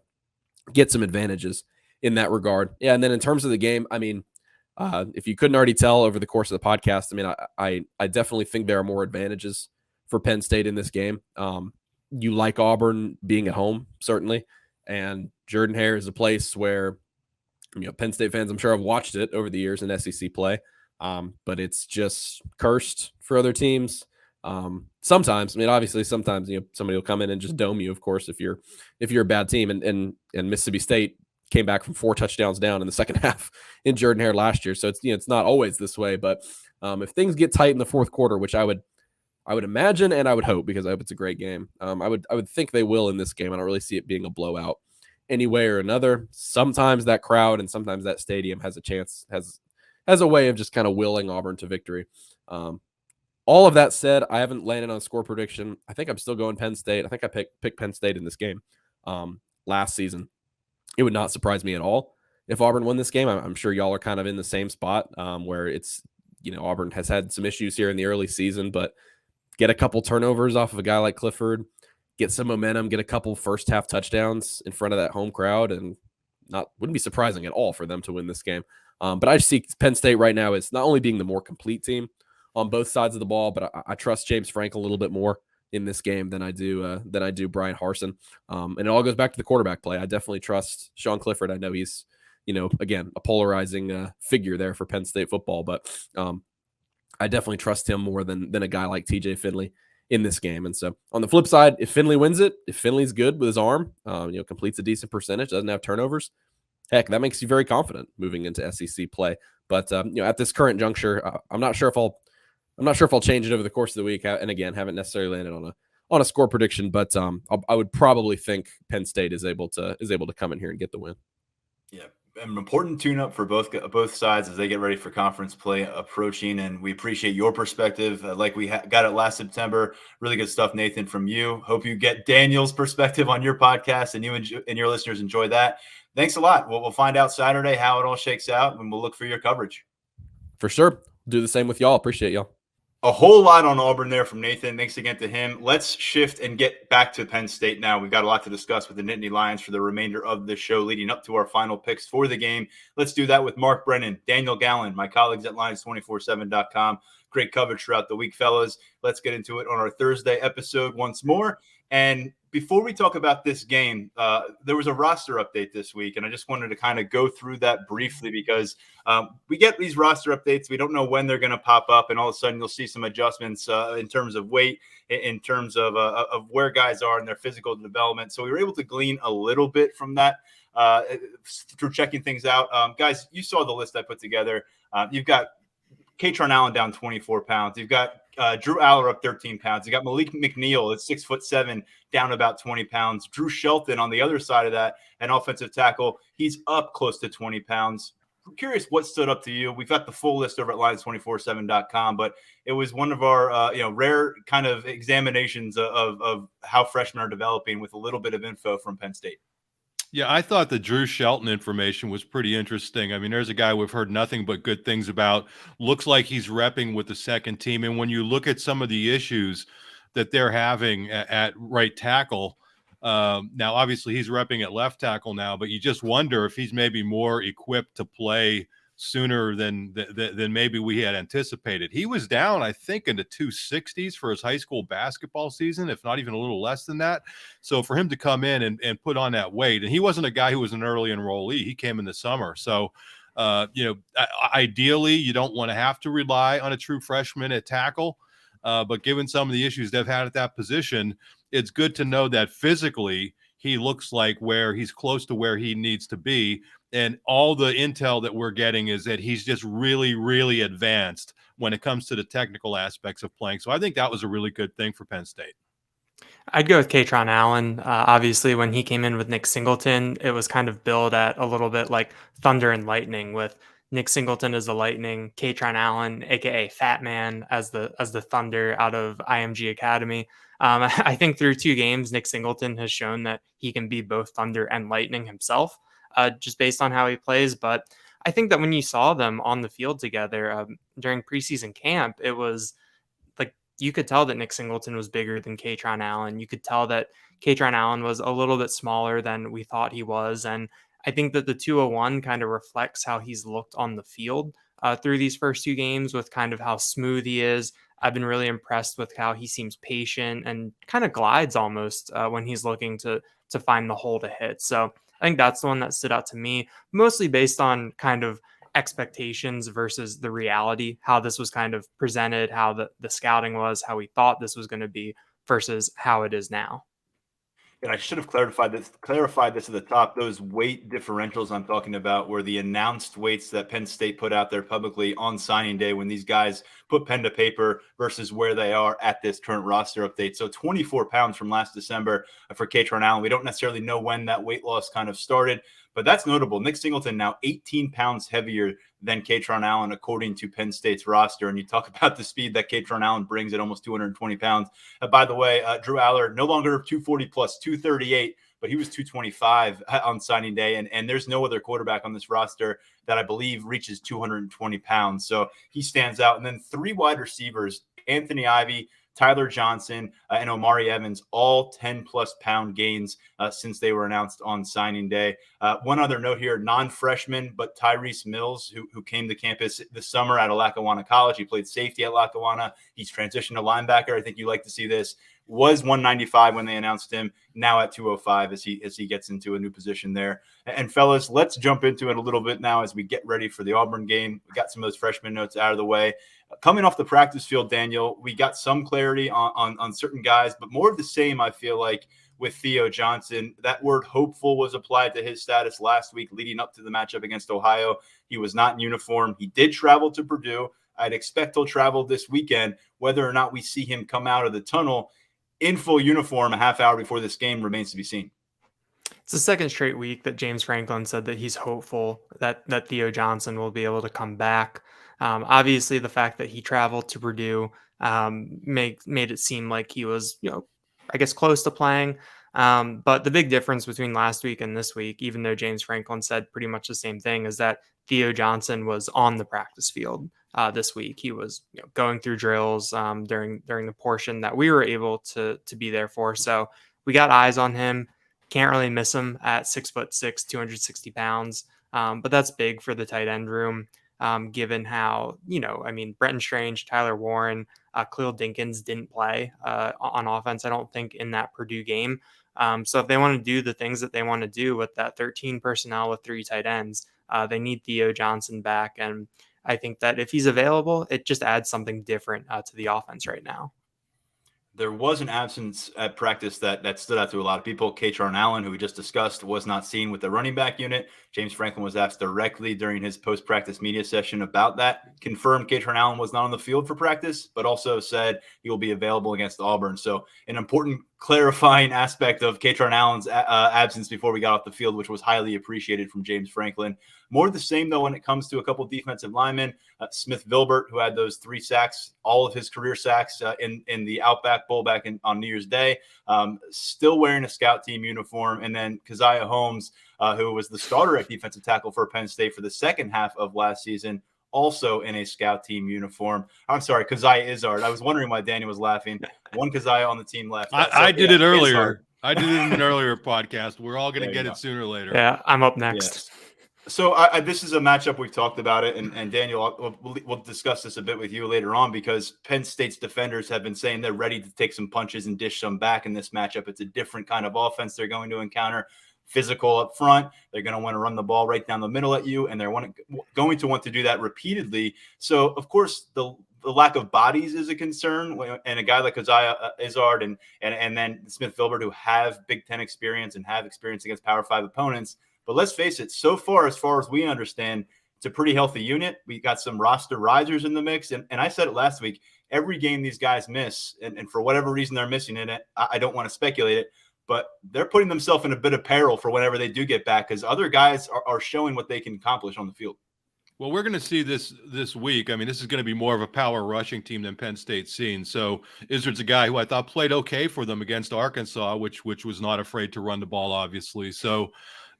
get some advantages in that regard. Yeah. And then in terms of the game, I mean, if you couldn't already tell over the course of the podcast, I mean, I definitely think there are more advantages for Penn State in this game. You like Auburn being at home, certainly. And Jordan-Hare is a place where, Penn State fans, I'm sure, have watched it over the years in SEC play. But it's just cursed for other teams. Sometimes, I mean, obviously, sometimes somebody will come in and just dome you, of course, if you're a bad team. And Mississippi State came back from 4 touchdowns down in the second half in Jordan-Hare last year. So it's not always this way. But if things get tight in the fourth quarter, which I would imagine and I would hope, because I hope it's a great game, I would think they will in this game. I don't really see it being a blowout any way or another. Sometimes that crowd and sometimes that stadium has a chance, has a way of just kind of willing Auburn to victory. All of that said, I haven't landed on a score prediction. I think I'm still going Penn State. I think I picked Penn State in this game last season. It would not surprise me at all if Auburn won this game. I'm sure y'all are kind of in the same spot where it's, Auburn has had some issues here in the early season, but get a couple turnovers off of a guy like Clifford, get some momentum, get a couple first half touchdowns in front of that home crowd, and wouldn't be surprising at all for them to win this game. But I just see Penn State right now as not only being the more complete team on both sides of the ball, but I trust James Frank a little bit more in this game than I do Brian Harsin. And it all goes back to the quarterback play. I definitely trust Sean Clifford. I know he's, again, a polarizing figure there for Penn State football, but I definitely trust him more than a guy like TJ Finley in this game. And so on the flip side, if Finley wins it, if Finley's good with his arm, completes a decent percentage, doesn't have turnovers, heck, that makes you very confident moving into SEC play. But at this current juncture, I'm not sure if I'll change it over the course of the week. And again, haven't necessarily landed on a score prediction, but I would probably think Penn State is able to come in here and get the win. Yeah, an important tune-up for both sides as they get ready for conference play approaching, and we appreciate your perspective. Like we got it last September. Really good stuff, Nathan, from you. Hope you get Daniel's perspective on your podcast, and you and your listeners enjoy that. Thanks a lot. We'll find out Saturday how it all shakes out, and we'll look for your coverage. For sure. Do the same with y'all. Appreciate y'all. A whole lot on Auburn there from Nathan. Thanks again to him. Let's shift and get back to Penn State now. We've got a lot to discuss with the Nittany Lions for the remainder of the show leading up to our final picks for the game. Let's do that with Mark Brennan, Daniel Gallen, my colleagues at Lions247.com. Great coverage throughout the week, fellas. Let's get into it on our Thursday episode once more. And before we talk about this game, there was a roster update this week, and I just wanted to kind of go through that briefly because we get these roster updates. We don't know when they're going to pop up, and all of a sudden you'll see some adjustments in terms of weight, in terms of where guys are in their physical development. So we were able to glean a little bit from that through checking things out. Guys, you saw the list I put together. You've got Katron Allen down 24 pounds. You've got Drew Aller up 13 pounds. You got Malik McNeil at 6'7", down about 20 pounds. Drew Shelton on the other side of that, an offensive tackle. He's up close to 20 pounds. I'm curious what stood up to you. We've got the full list over at Lions247.com, but it was one of our rare kind of examinations of how freshmen are developing with a little bit of info from Penn State. Yeah, I thought the Drew Shelton information was pretty interesting. I mean, there's a guy we've heard nothing but good things about. Looks like he's repping with the second team. And when you look at some of the issues that they're having at right tackle, now, obviously, he's repping at left tackle now, but you just wonder if he's maybe more equipped to play sooner than maybe we had anticipated. He was down, I think, into 260s for his high school basketball season, if not even a little less than that. So for him to come in and put on that weight, and he wasn't a guy who was an early enrollee. He came in the summer. So, ideally, you don't want to have to rely on a true freshman at tackle. But given some of the issues they've had at that position, it's good to know that physically he looks like where he's close to where he needs to be. And all the intel that we're getting is that he's just really, really advanced when it comes to the technical aspects of playing. So I think that was a really good thing for Penn State. I'd go with Katron Allen. Obviously, when he came in with Nick Singleton, it was kind of billed at a little bit like thunder and lightning, with Nick Singleton as the lightning, Katron Allen, aka Fat Man, as the thunder out of IMG Academy. I think through 2 games, Nick Singleton has shown that he can be both thunder and lightning himself. just based on how he plays. But I think that when you saw them on the field together during preseason camp, it was like you could tell that Nick Singleton was bigger than Katron Allen. You could tell that Katron Allen was a little bit smaller than we thought he was. And I think that the 201 kind of reflects how he's looked on the field through these first two games with kind of how smooth he is. I've been really impressed with how he seems patient and kind of glides almost when he's looking to find the hole to hit. So I think that's the one that stood out to me, mostly based on kind of expectations versus the reality, how this was kind of presented, how the scouting was, how we thought this was going to be versus how it is now. And I should have clarified this at the top. Those weight differentials I'm talking about were the announced weights that Penn State put out there publicly on signing day when these guys put pen to paper versus where they are at this current roster update. So 24 pounds from last December for Katron Allen. We don't necessarily know when that weight loss kind of started, but that's notable. Nick Singleton now 18 pounds heavier than Katron Allen, according to Penn State's roster. And you talk about the speed that Katron Allen brings at almost 220 pounds. By the way, Drew Aller, no longer 240 plus, 238, but he was 225 on signing day. And there's no other quarterback on this roster that I believe reaches 220 pounds. So he stands out. And then three wide receivers, Anthony Ivy, Tyler Johnson, and Omari Evans, all 10-plus pound gains since they were announced on signing day. One other note here, non-freshman, but Tyreese Mills, who came to campus this summer out of Lackawanna College. He played safety at Lackawanna. He's transitioned to linebacker. I think you like to see this. Was 195 when they announced him, now at 205 as he gets into a new position there. And fellas, let's jump into it a little bit now as we get ready for the Auburn game. We got some of those freshman notes out of the way. Coming off the practice field, Daniel, we got some clarity on certain guys, but more of the same, I feel like, with Theo Johnson. That word hopeful was applied to his status last week leading up to the matchup against Ohio. He was not in uniform. He did travel to Purdue. I'd expect he'll travel this weekend. Whether or not we see him come out of the tunnel in full uniform a half hour before this game remains to be seen. It's the second straight week that James Franklin said that he's hopeful that Theo Johnson will be able to come back. Obviously, the fact that he traveled to Purdue made it seem like he was, I guess, close to playing. But the big difference between last week and this week, even though James Franklin said pretty much the same thing, is that Theo Johnson was on the practice field this week. He was going through drills during the portion that we were able to be there for. So we got eyes on him. Can't really miss him at 6'6", 260 pounds. But that's big for the tight end room, given how, Brenton Strange, Tyler Warren, Khalil Dinkins didn't play on offense, I don't think, in that Purdue game. So if they want to do the things that they want to do with that 13 personnel with 3 tight ends, they need Theo Johnson back. And I think that if he's available, it just adds something different to the offense right now. There was an absence at practice that stood out to a lot of people. Katron Allen, who we just discussed, was not seen with the running back unit. James Franklin was asked directly during his post-practice media session about that. Confirmed Katron Allen was not on the field for practice, but also said he will be available against Auburn. So an important clarifying aspect of Katron Allen's absence before we got off the field, which was highly appreciated from James Franklin. More of the same, though, when it comes to a couple of defensive linemen. Smith Vilbert, who had those 3 sacks, all of his career sacks in the Outback Bowl back on New Year's Day, still wearing a scout team uniform. And then Keziah Holmes, who was the starter at defensive tackle for Penn State for the second half of last season, also in a scout team uniform. I'm sorry, Keziah Izzard. I was wondering why Daniel was laughing. One Keziah on the team left. I did it earlier. Izzard. I did it in an earlier podcast. We're all going to get it sooner or later. Yeah, I'm up next. Yes. So this is a matchup we've talked about it, and Daniel, we'll discuss this a bit with you later on because Penn State's defenders have been saying they're ready to take some punches and dish some back in this matchup. It's a different kind of offense they're going to encounter. Physical up front. They're going to want to run the ball right down the middle at you, and they're going to want to do that repeatedly. So, of course, the lack of bodies is a concern, and a guy like Keziah Izzard and then Smith Vilbert, who have Big Ten experience and have experience against Power 5 opponents. But let's face it, so far as we understand, it's a pretty healthy unit. We got some roster risers in the mix. And I said it last week, every game these guys miss, and for whatever reason they're missing in it, I don't want to speculate it, but they're putting themselves in a bit of peril for whenever they do get back because other guys are showing what they can accomplish on the field. Well, we're going to see this week. I mean, this is going to be more of a power rushing team than Penn State's seen. So Izzard's a guy who I thought played okay for them against Arkansas, which was not afraid to run the ball, obviously. So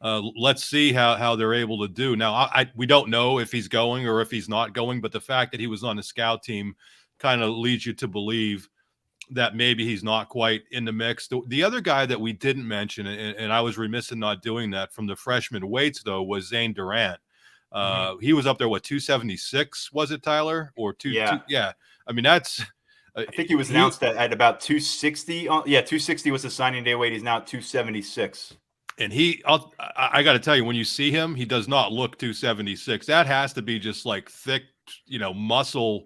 let's see how they're able to do. Now, we don't know if he's going or if he's not going, but the fact that he was on the scout team kind of leads you to believe that maybe he's not quite in the mix. The other guy that we didn't mention, and I was remiss in not doing that from the freshman weights, though, was Zane Durant. He was up there, 276, was it, Tyler? Or yeah. Yeah. I mean, that's I think he was announced at about 260. 260 was the signing day weight. He's now at 276. And I got to tell you, when you see him, he does not look 276. That has to be just like thick, muscle.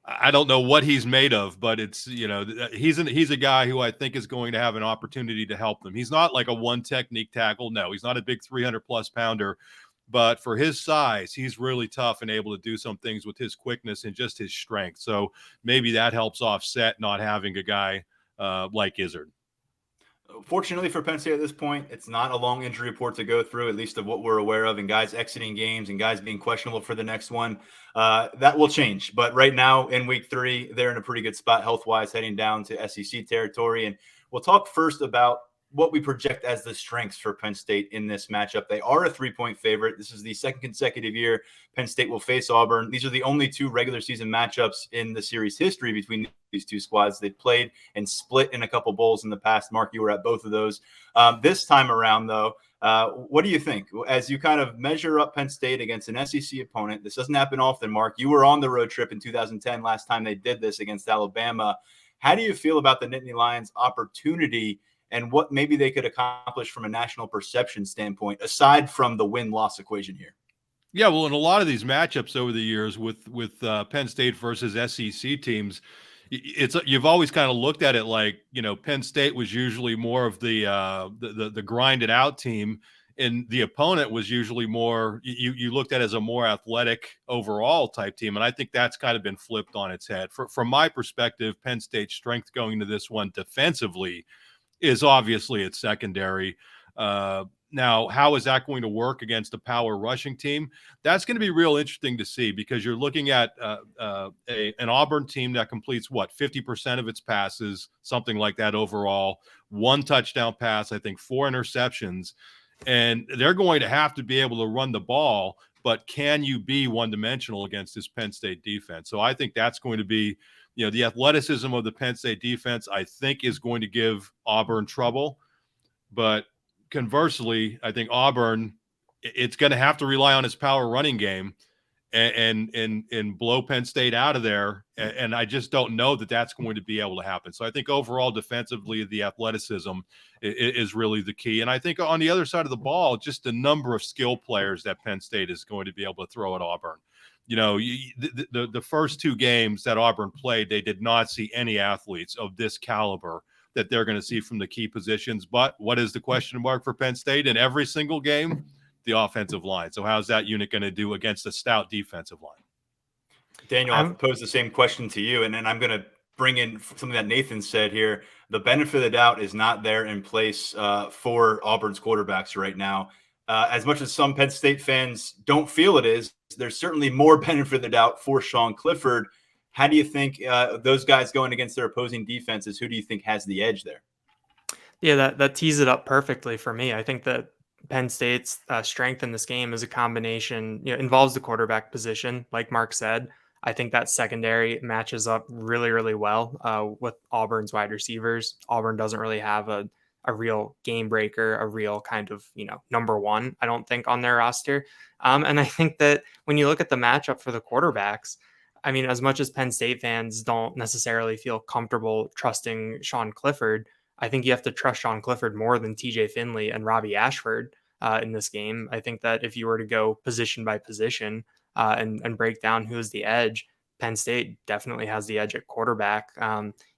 I don't know what he's made of, but it's, he's a guy who I think is going to have an opportunity to help them. He's not like a one technique tackle. No, he's not a big 300+ pounder, but for his size, he's really tough and able to do some things with his quickness and just his strength. So maybe that helps offset not having a guy like Izzard. Fortunately for Penn State at this point, it's not a long injury report to go through, at least of what we're aware of, and guys exiting games and guys being questionable for the next one. That will change. But right now in week 3, they're in a pretty good spot health-wise heading down to SEC territory. And we'll talk first about what we project as the strengths for Penn State in this matchup. They are a 3-point favorite. This is the second consecutive year Penn State will face Auburn. These are the only 2 regular season matchups in the series history between these 2 squads. They played and split in a couple bowls in the past. Mark, you were at both of those. This time around, though, what do you think? As you kind of measure up Penn State against an SEC opponent, this doesn't happen often, Mark. You were on the road trip in 2010, last time they did this against Alabama. How do you feel about the Nittany Lions' opportunity and what maybe they could accomplish from a national perception standpoint, aside from the win-loss equation here? Yeah, well, in a lot of these matchups over the years with Penn State versus SEC teams, you've always kind of looked at it like, Penn State was usually more of the grinded out team, and the opponent was usually more you looked at as a more athletic overall type team. And I think that's kind of been flipped on its head. From my perspective, Penn State's strength going into this one defensively is obviously its secondary. Now, how is that going to work against a power rushing team? That's going to be real interesting to see, because you're looking at an Auburn team that completes 50% of its passes, something like that overall, 1 touchdown pass, I think 4 interceptions, and they're going to have to be able to run the ball. But can you be one-dimensional against this Penn State defense? So I think that's going to be, the athleticism of the Penn State defense, I think, is going to give Auburn trouble. But conversely, I think Auburn, it's going to have to rely on its power running game and blow Penn State out of there. And I just don't know that that's going to be able to happen. So I think overall defensively, the athleticism is really the key. And I think on the other side of the ball, just the number of skill players that Penn State is going to be able to throw at Auburn. The first 2 games that Auburn played, they did not see any athletes of this caliber that they're going to see from the key positions. But what is the question mark for Penn State in every single game? The offensive line. So how's that unit going to do against a stout defensive line? Daniel, I'll pose the same question to you, and then I'm going to bring in something that Nathan said here. The benefit of the doubt is not there in place for Auburn's quarterbacks right now. As much as some Penn State fans don't feel it is, there's certainly more benefit of the doubt for Sean Clifford. How do you think those guys going against their opposing defenses, who do you think has the edge there? Yeah, that tees it up perfectly for me. I think that Penn State's strength in this game is a combination, involves the quarterback position. Like Mark said, I think that secondary matches up really, really well with Auburn's wide receivers. Auburn doesn't really have a real game breaker, a real kind of, number one, I don't think, on their roster. And I think that when you look at the matchup for the quarterbacks, I mean, as much as Penn State fans don't necessarily feel comfortable trusting Sean Clifford, I think you have to trust Sean Clifford more than TJ Finley and Robbie Ashford in this game. I think that if you were to go position by position and break down who is the edge, Penn State definitely has the edge at quarterback,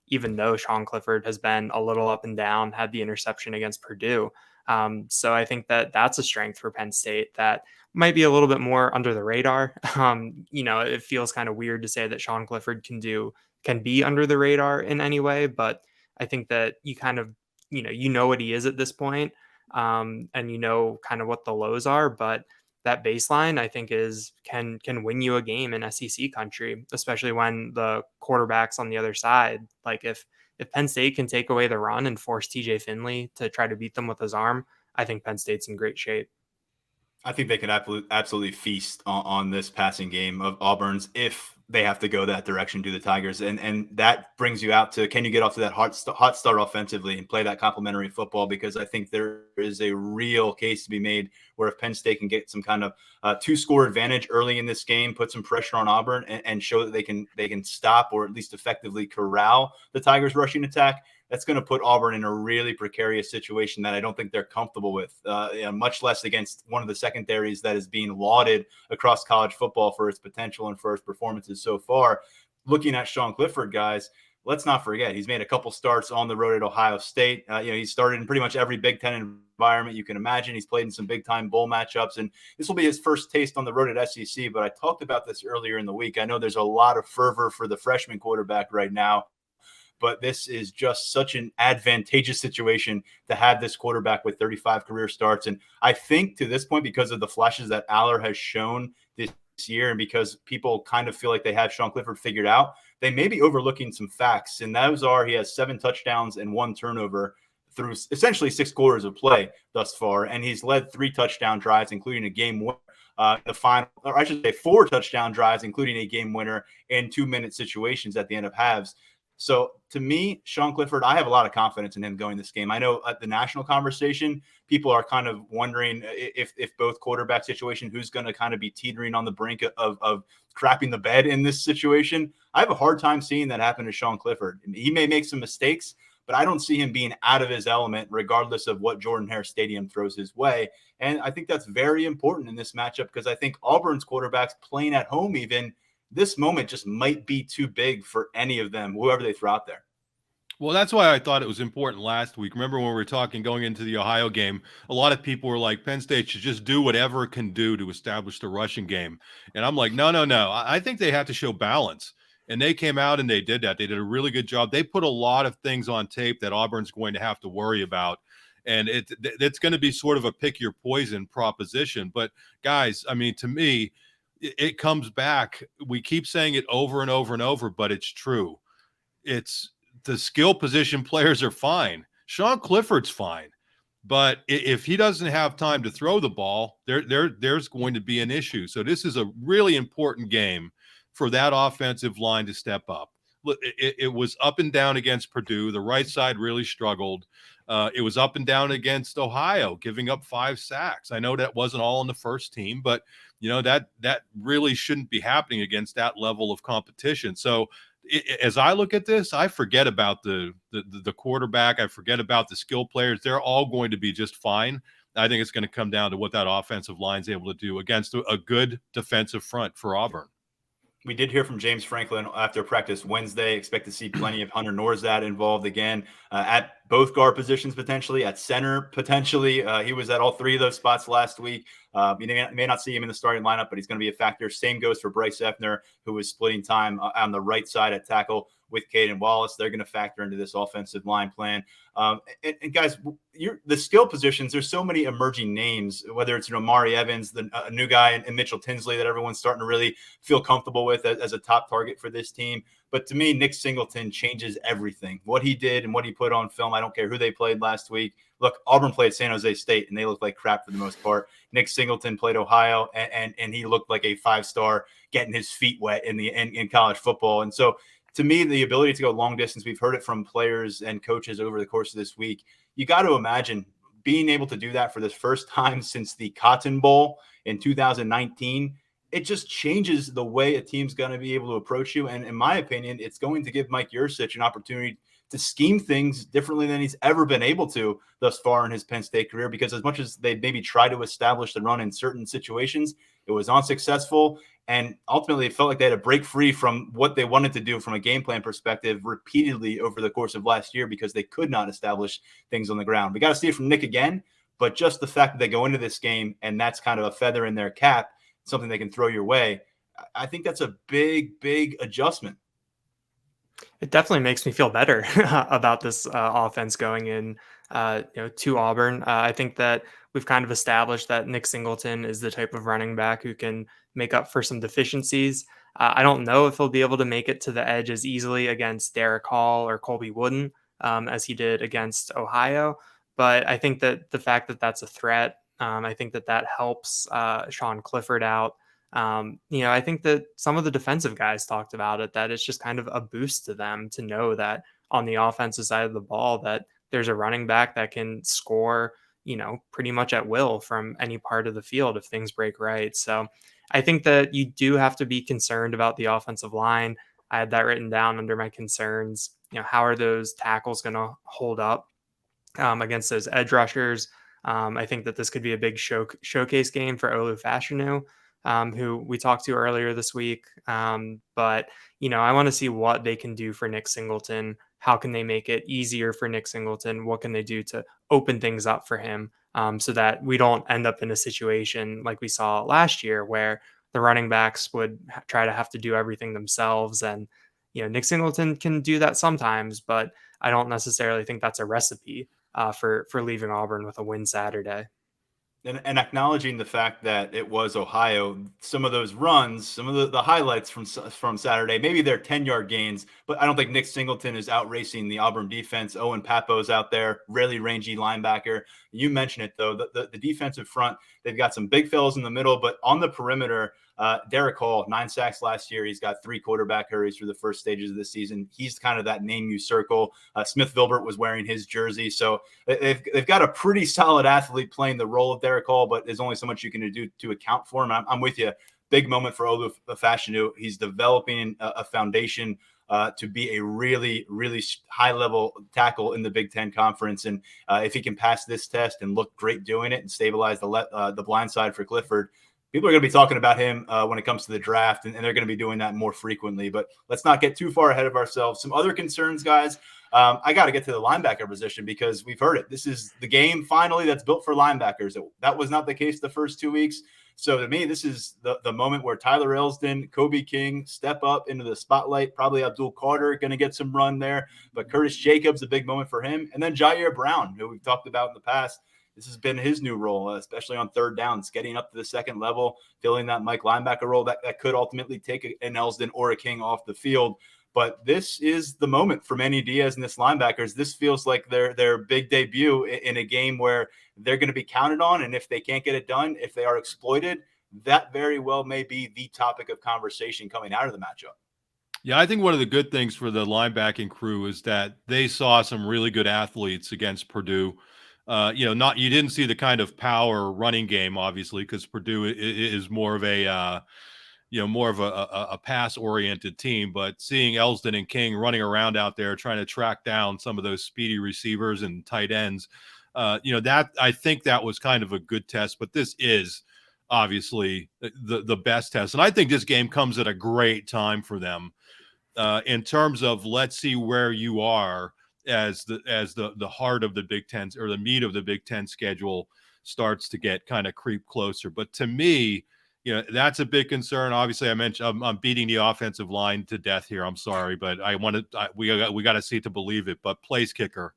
even though Sean Clifford has been a little up and down, had the interception against Purdue. So I think that that's a strength for Penn State that might be a little bit more under the radar. It feels kind of weird to say that Sean Clifford can be under the radar in any way, but I think that you kind of, what he is at this point, and kind of what the lows are, but that baseline I think can win you a game in SEC country, especially when the quarterbacks on the other side, like if Penn State can take away the run and force TJ Finley to try to beat them with his arm, I think Penn State's in great shape. I think they could absolutely feast on this passing game of Auburn's if they have to go that direction to the Tigers. And that brings you out to, can you get off to that hot start offensively and play that complementary football? Because I think there is a real case to be made where if Penn State can get some kind of 2-score advantage early in this game, put some pressure on Auburn and show that they can stop or at least effectively corral the Tigers' rushing attack, that's going to put Auburn in a really precarious situation that I don't think they're comfortable with, much less against one of the secondaries that is being lauded across college football for its potential and for its performances so far. Looking at Sean Clifford, guys, let's not forget he's made a couple starts on the road at Ohio State. He started in pretty much every Big Ten environment you can imagine. He's played in some big-time bowl matchups, and this will be his first taste on the road at SEC. But I talked about this earlier in the week. I know there's a lot of fervor for the freshman quarterback right now, but this is just such an advantageous situation to have this quarterback with 35 career starts. And I think to this point, because of the flashes that Aller has shown this year and because people kind of feel like they have Sean Clifford figured out, they may be overlooking some facts. And those are, he has 7 touchdowns and 1 turnover through essentially 6 quarters of play thus far. And he's led 3 touchdown drives, including a game winner. The final, or I should say 4 touchdown drives, including a game winner in 2-minute situations at the end of halves. So to me, Sean Clifford, I have a lot of confidence in him going this game. I know at the national conversation, people are kind of wondering if both quarterback situation, who's going to kind of be teetering on the brink of crapping the bed in this situation. I have a hard time seeing that happen to Sean Clifford. He may make some mistakes, but I don't see him being out of his element regardless of what Jordan-Hare Stadium throws his way. And I think that's very important in this matchup because I think Auburn's quarterbacks playing at home even, this moment just might be too big for any of them, whoever they throw out there. Well, that's why I thought it was important last week. Remember when we were talking going into the Ohio game, a lot of people were like, Penn State should just do whatever it can do to establish the rushing game. And I'm like, no. I think they have to show balance. And they came out and they did that. They did a really good job. They put a lot of things on tape that Auburn's going to have to worry about. And it's going to be sort of a pick your poison proposition. But guys, I mean, to me, it comes back. We keep saying it over and over and over, but it's true. It's the skill position players are fine. Sean Clifford's fine. But if he doesn't have time to throw the ball, there's going to be an issue. So this is a really important game for that offensive line to step up. It was up and down against Purdue. The right side really struggled. It was up and down against Ohio, giving up 5 sacks. I know that wasn't all on the first team, but that really shouldn't be happening against that level of competition. So as I look at this, I forget about the quarterback. I forget about the skill players. They're all going to be just fine. I think it's going to come down to what that offensive line is able to do against a good defensive front for Auburn. We did hear from James Franklin after practice Wednesday. Expect to see plenty of Hunter Norzad involved again at both guard positions, potentially at center, potentially. He was at all 3 of those spots last week. You may not see him in the starting lineup, but he's going to be a factor. Same goes for Bryce Effner, who was splitting time on the right side at tackle with Caden Wallace. They're going to factor into this offensive line plan. And guys, the skill positions, there's so many emerging names, whether it's Amari Evans, a new guy, and Mitchell Tinsley that everyone's starting to really feel comfortable with as a top target for this team. But to me, Nick Singleton changes everything. What he did and what he put on film, I don't care who they played last week. Look, Auburn played San Jose State, and they looked like crap for the most part. Nick Singleton played Ohio, and he looked like a 5-star getting his feet wet in college football. And so to me, the ability to go long distance, we've heard it from players and coaches over the course of this week. You got to imagine being able to do that for the first time since the Cotton Bowl in 2019. It just changes the way a team's going to be able to approach you. And in my opinion, it's going to give Mike Yurcich an opportunity to scheme things differently than he's ever been able to thus far in his Penn State career, because as much as they maybe try to establish the run in certain situations, it was unsuccessful. And ultimately, it felt like they had to break free from what they wanted to do from a game plan perspective repeatedly over the course of last year because they could not establish things on the ground. We got to see it from Nick again, but just the fact that they go into this game and that's kind of a feather in their cap, something they can throw your way, I think that's a big, big adjustment. It definitely makes me feel better about this offense going in, to Auburn. I think that we've kind of established that Nick Singleton is the type of running back who can make up for some deficiencies. I don't know if he'll be able to make it to the edge as easily against Derek Hall or Colby Wooden as he did against Ohio. But I think that the fact that that's a threat, I think that helps Sean Clifford out. I think that some of the defensive guys talked about it, that it's just kind of a boost to them to know that on the offensive side of the ball, that there's a running back that can score, pretty much at will from any part of the field if things break right. So I think that you do have to be concerned about the offensive line. I had that written down under my concerns. How are those tackles going to hold up against those edge rushers? I think that this could be a big showcase game for Olu Fashanu, who we talked to earlier this week. But I want to see what they can do for Nick Singleton. How can they make it easier for Nick Singleton? What can they do to open things up for him so that we don't end up in a situation like we saw last year where the running backs would try to have to do everything themselves. And, Nick Singleton can do that sometimes, but I don't necessarily think that's a recipe for leaving Auburn with a win Saturday. And acknowledging the fact that it was Ohio, some of those runs, some of the highlights from Saturday, maybe they're 10-yard gains, but I don't think Nick Singleton is out racing the Auburn defense. Owen Papo's out there, really rangy linebacker. You mentioned it, though, the defensive front, they've got some big fellas in the middle, but on the perimeter, Derek Hall, 9 sacks last year. He's got 3 quarterback hurries through the first stages of the season. He's kind of that name you circle. Smith Vilbert was wearing his jersey. So they've got a pretty solid athlete playing the role of Derek Hall, but there's only so much you can do to account for him. I'm with you. Big moment for Olu Fashanu. He's developing a foundation to be a really, really high-level tackle in the Big Ten Conference. And if he can pass this test and look great doing it and stabilize the blind side for Clifford, people are going to be talking about him when it comes to the draft, and they're going to be doing that more frequently. But let's not get too far ahead of ourselves. Some other concerns, guys. I got to get to the linebacker position because we've heard it. This is the game finally that's built for linebackers. That was not the case the first 2 weeks. So to me, this is the moment where Tyler Elsdon, Kobe King step up into the spotlight. Probably Abdul Carter going to get some run there, but Curtis Jacobs, a big moment for him. And then Jair Brown, who we've talked about in the past. This has been his new role, especially on third downs, getting up to the second level, filling that Mike linebacker role that could ultimately take an Elsdon or a King off the field. But this is the moment for Manny Diaz and this linebackers. This feels like their big debut in a game where they're going to be counted on. And if they can't get it done, if they are exploited, that very well may be the topic of conversation coming out of the matchup. Yeah, I think one of the good things for the linebacking crew is that they saw some really good athletes against Purdue. You didn't see the kind of power running game, obviously, because Purdue is more of a pass-oriented team. But seeing Elsdon and King running around out there trying to track down some of those speedy receivers and tight ends, that I think that was kind of a good test. But this is obviously the best test, and I think this game comes at a great time for them in terms of let's see where you are as the heart of the Big Ten or the meat of the Big Ten schedule starts to get kind of creep closer. But to me, that's a big concern. Obviously, I mentioned I'm beating the offensive line to death here. I'm sorry, but we got to see to believe it. But place kicker,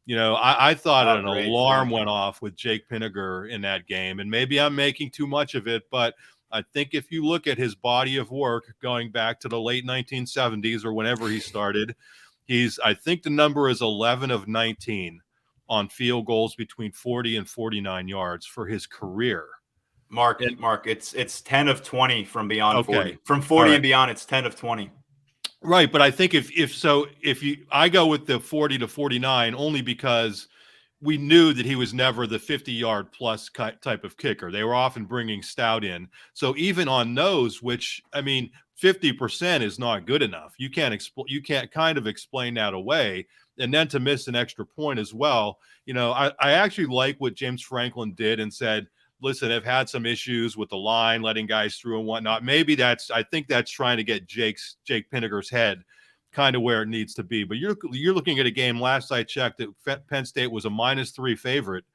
I thought an alarm went off with Jake Pinniger in that game, and maybe I'm making too much of it, but I think if you look at his body of work going back to the late 1970s or whenever he started, I think the number is 11 of 19 on field goals between 40 and 49 yards for his career. Mark, it's 10 of 20 from beyond 40. From 40 and beyond, it's 10 of 20. Right, but I think I go with the 40 to 49 only because we knew that he was never the 50-yard plus type of kicker. They were often bringing Stout in. So even on those, which, 50% is not good enough. You can't kind of explain that away. And then to miss an extra point as well. I actually like what James Franklin did and said, listen, I've had some issues with the line, letting guys through and whatnot. Maybe I think that's trying to get Jake Pinniger's head kind of where it needs to be. But you're looking at a game, last I checked, that Penn State was a -3 favorite.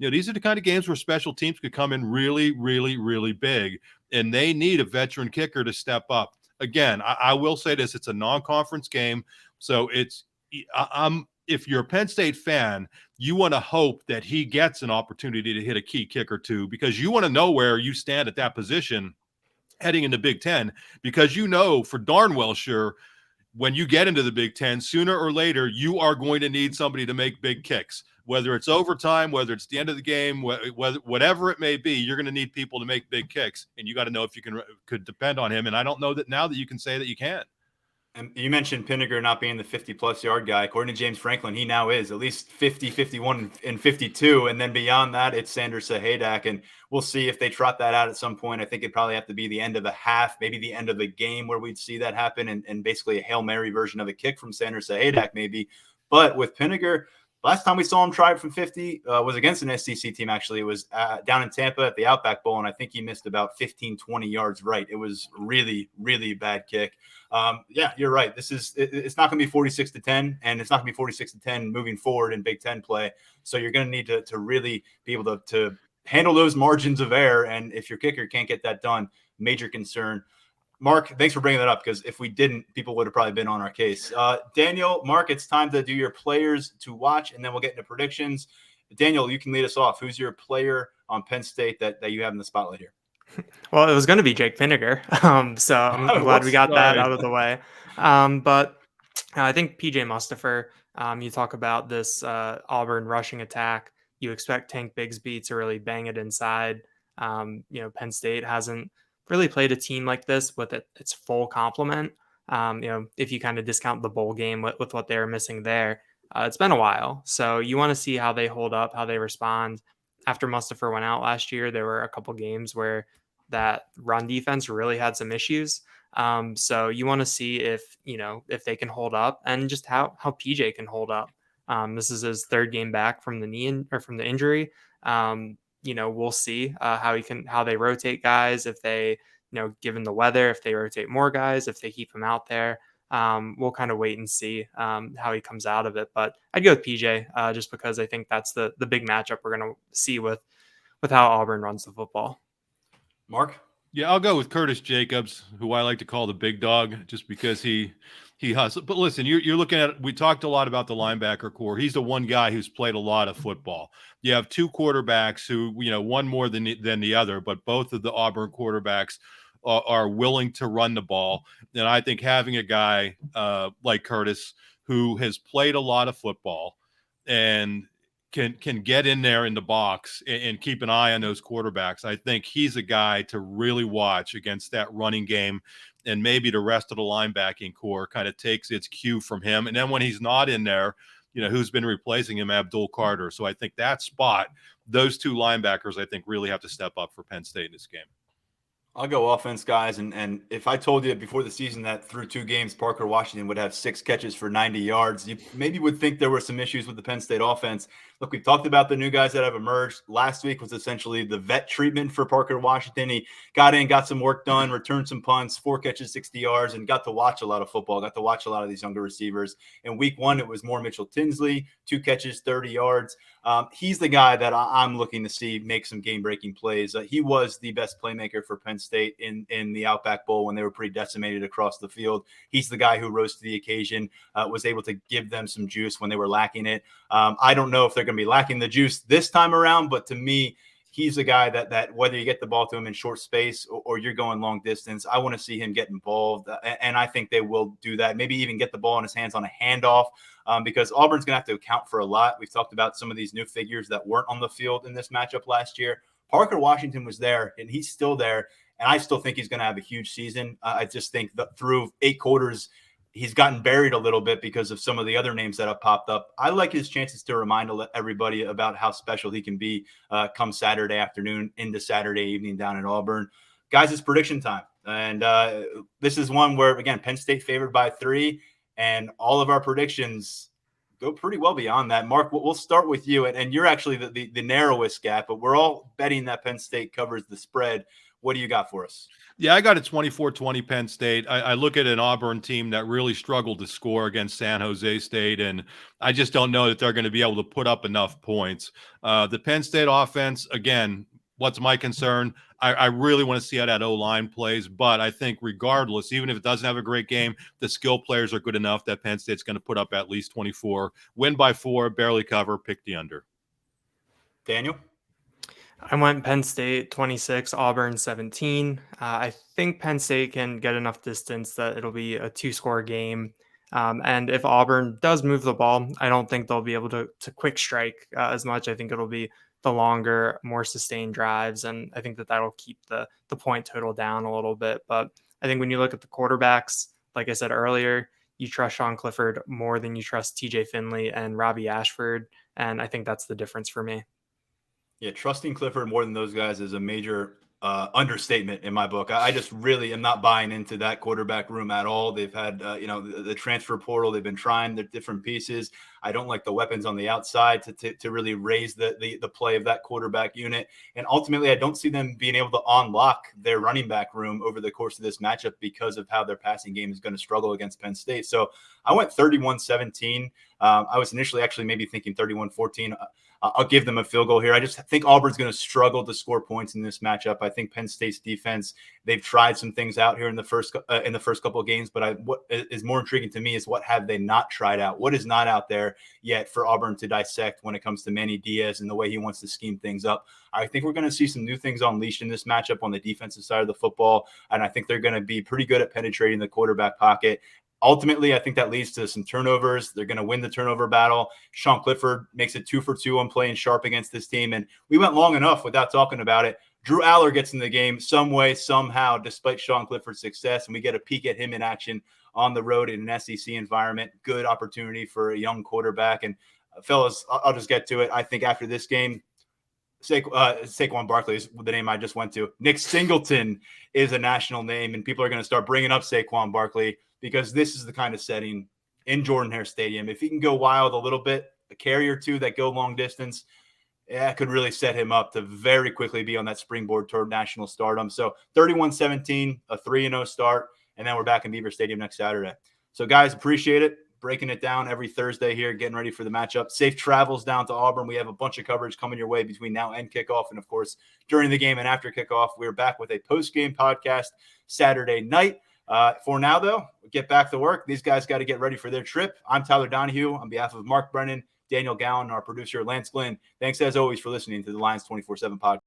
These are the kind of games where special teams could come in really, really, really big, and they need a veteran kicker to step up. Again, I will say this, it's a non-conference game, so if you're a Penn State fan, you want to hope that he gets an opportunity to hit a key kick or two, because you want to know where you stand at that position heading into Big Ten, because for darn well sure when you get into the Big Ten, sooner or later, you are going to need somebody to make big kicks. Whether it's overtime, whether it's the end of the game, whatever it may be, you're going to need people to make big kicks, and you got to know if you could depend on him. And I don't know that now that you can say that you can. And you mentioned Pinniger not being the 50-plus yard guy. According to James Franklin, he now is at least 50, 51, and 52. And then beyond that, it's Sanders Sahaydak. And we'll see if they trot that out at some point. I think it'd probably have to be the end of the half, maybe the end of the game where we'd see that happen, and basically a Hail Mary version of a kick from Sanders Sahaydak maybe. But with Pinniger, last time we saw him try it from 50 was against an SEC team, actually. It was down in Tampa at the Outback Bowl, and I think he missed about 15, 20 yards right. It was really, really bad kick. Yeah, you're right. It's not going to be 46-10, and it's not going to be 46-10 moving forward in Big Ten play. So you're going to need to really be able to handle those margins of error, and if your kicker can't get that done, major concern. Mark, thanks for bringing that up, because if we didn't, people would have probably been on our case. Daniel, Mark, it's time to do your players to watch, and then we'll get into predictions. Daniel, you can lead us off. Who's your player on Penn State that you have in the spotlight here? Well, it was going to be Jake Pinniger, so I'm glad we got that out of the way. But I think PJ Mustipher, you talk about this Auburn rushing attack. You expect Tank Bigsby to really bang it inside. Penn State hasn't really played a team like this with its full complement. If you kind of discount the bowl game with what they were missing there, it's been a while. So you want to see how they hold up, how they respond. After Mustipher went out last year, there were a couple games where that run defense really had some issues. So you want to see if they can hold up, and just how PJ can hold up. This is his third game back from the injury. We'll see how they rotate guys, if they, given the weather, if they rotate more guys, if they keep him out there. We'll kind of wait and see how he comes out of it. But I'd go with PJ just because I think that's the big matchup we're going to see with how Auburn runs the football. Mark? Yeah, I'll go with Curtis Jacobs, who I like to call the big dog, just because he hustles. But listen, you're looking at, we talked a lot about the linebacker core. He's the one guy who's played a lot of football. You have two quarterbacks who, one more than the other, but both of the Auburn quarterbacks are willing to run the ball. And I think having a guy like Curtis, who has played a lot of football and can get in there in the box and keep an eye on those quarterbacks, I think he's a guy to really watch against that running game. And maybe the rest of the linebacking core kind of takes its cue from him. And then when he's not in there, who's been replacing him? Abdul Carter. So I think that spot, those two linebackers, I think really have to step up for Penn State in this game. I'll go offense, guys. And if I told you before the season that through two games, Parker Washington would have 6 catches for 90 yards, you maybe would think there were some issues with the Penn State offense. Look, we've talked about the new guys that have emerged. Last week was essentially the vet treatment for Parker Washington. He got in, got some work done, returned some punts, 4 catches, 60 yards, and got to watch a lot of football, got to watch a lot of these younger receivers. In week 1, it was more Mitchell Tinsley, 2 catches, 30 yards. He's the guy that I'm looking to see make some game-breaking plays. He was the best playmaker for Penn State in the Outback Bowl when they were pretty decimated across the field. He's the guy who rose to the occasion, was able to give them some juice when they were lacking it. I don't know if they're going to be lacking the juice this time around, but to me, he's a guy that whether you get the ball to him in short space or you're going long distance, I want to see him get involved. And I think they will do that. Maybe even get the ball in his hands on a handoff because Auburn's going to have to account for a lot. We've talked about some of these new figures that weren't on the field in this matchup last year. Parker Washington was there, and he's still there. And I still think he's going to have a huge season. I just think that through 8 quarters, he's gotten buried a little bit because of some of the other names that have popped up. I like his chances to remind everybody about how special he can be come Saturday afternoon into Saturday evening down in Auburn. Guys, it's prediction time. And this is one where, again, Penn State favored by 3, and all of our predictions go pretty well beyond that. Mark, we'll start with you. And you're actually the narrowest gap, but we're all betting that Penn State covers the spread. What do you got for us? Yeah, I got a 24-20 Penn State. I look at an Auburn team that really struggled to score against San Jose State, and I just don't know that they're going to be able to put up enough points. The Penn State offense, again, what's my concern? I really want to see how that O-line plays, but I think regardless, even if it doesn't have a great game, the skill players are good enough that Penn State's going to put up at least 24, win by 4, barely cover, pick the under. Daniel? I went Penn State 26, Auburn 17. I think Penn State can get enough distance that it'll be a 2-score game. And if Auburn does move the ball, I don't think they'll be able to quick strike as much. I think it'll be the longer, more sustained drives, and I think that'll keep the point total down a little bit. But I think when you look at the quarterbacks, like I said earlier, you trust Sean Clifford more than you trust TJ Finley and Robbie Ashford, and I think that's the difference for me. Yeah, trusting Clifford more than those guys is a major understatement in my book. I just really am not buying into that quarterback room at all. They've had, the transfer portal. They've been trying their different pieces. I don't like the weapons on the outside to really raise the play of that quarterback unit. And ultimately, I don't see them being able to unlock their running back room over the course of this matchup because of how their passing game is going to struggle against Penn State. So I went 31-17. I was initially actually maybe thinking 31-14. I'll give them a field goal here. I just think Auburn's going to struggle to score points in this matchup. I think Penn State's defense, they've tried some things out here in the first couple of games, but what is more intriguing to me is what have they not tried out? What is not out there yet for Auburn to dissect when it comes to Manny Diaz and the way he wants to scheme things up? I think we're going to see some new things unleashed in this matchup on the defensive side of the football, and I think they're going to be pretty good at penetrating the quarterback pocket. Ultimately, I think that leads to some turnovers. They're going to win the turnover battle. Sean Clifford makes it 2 for 2 on playing sharp against this team. And we went long enough without talking about it. Drew Aller gets in the game some way, somehow, despite Sean Clifford's success. And we get a peek at him in action on the road in an SEC environment. Good opportunity for a young quarterback. And fellas, I'll just get to it. I think after this game, Saquon Barkley is the name I just went to. Nick Singleton is a national name, and people are going to start bringing up Saquon Barkley because this is the kind of setting in Jordan-Hare Stadium. If he can go wild a little bit, a carry or two that go long distance, it could really set him up to very quickly be on that springboard toward national stardom. So 31-17, a 3-0 start, and then we're back in Beaver Stadium next Saturday. So guys, appreciate it. Breaking it down every Thursday here, getting ready for the matchup. Safe travels down to Auburn. We have a bunch of coverage coming your way between now and kickoff. And, of course, during the game and after kickoff, we're back with a post-game podcast Saturday night. For now, though, get back to work. These guys got to get ready for their trip. I'm Tyler Donohue on behalf of Mark Brennan, Daniel Gallen, our producer, Lance Glynn. Thanks, as always, for listening to the Lions 247 Podcast.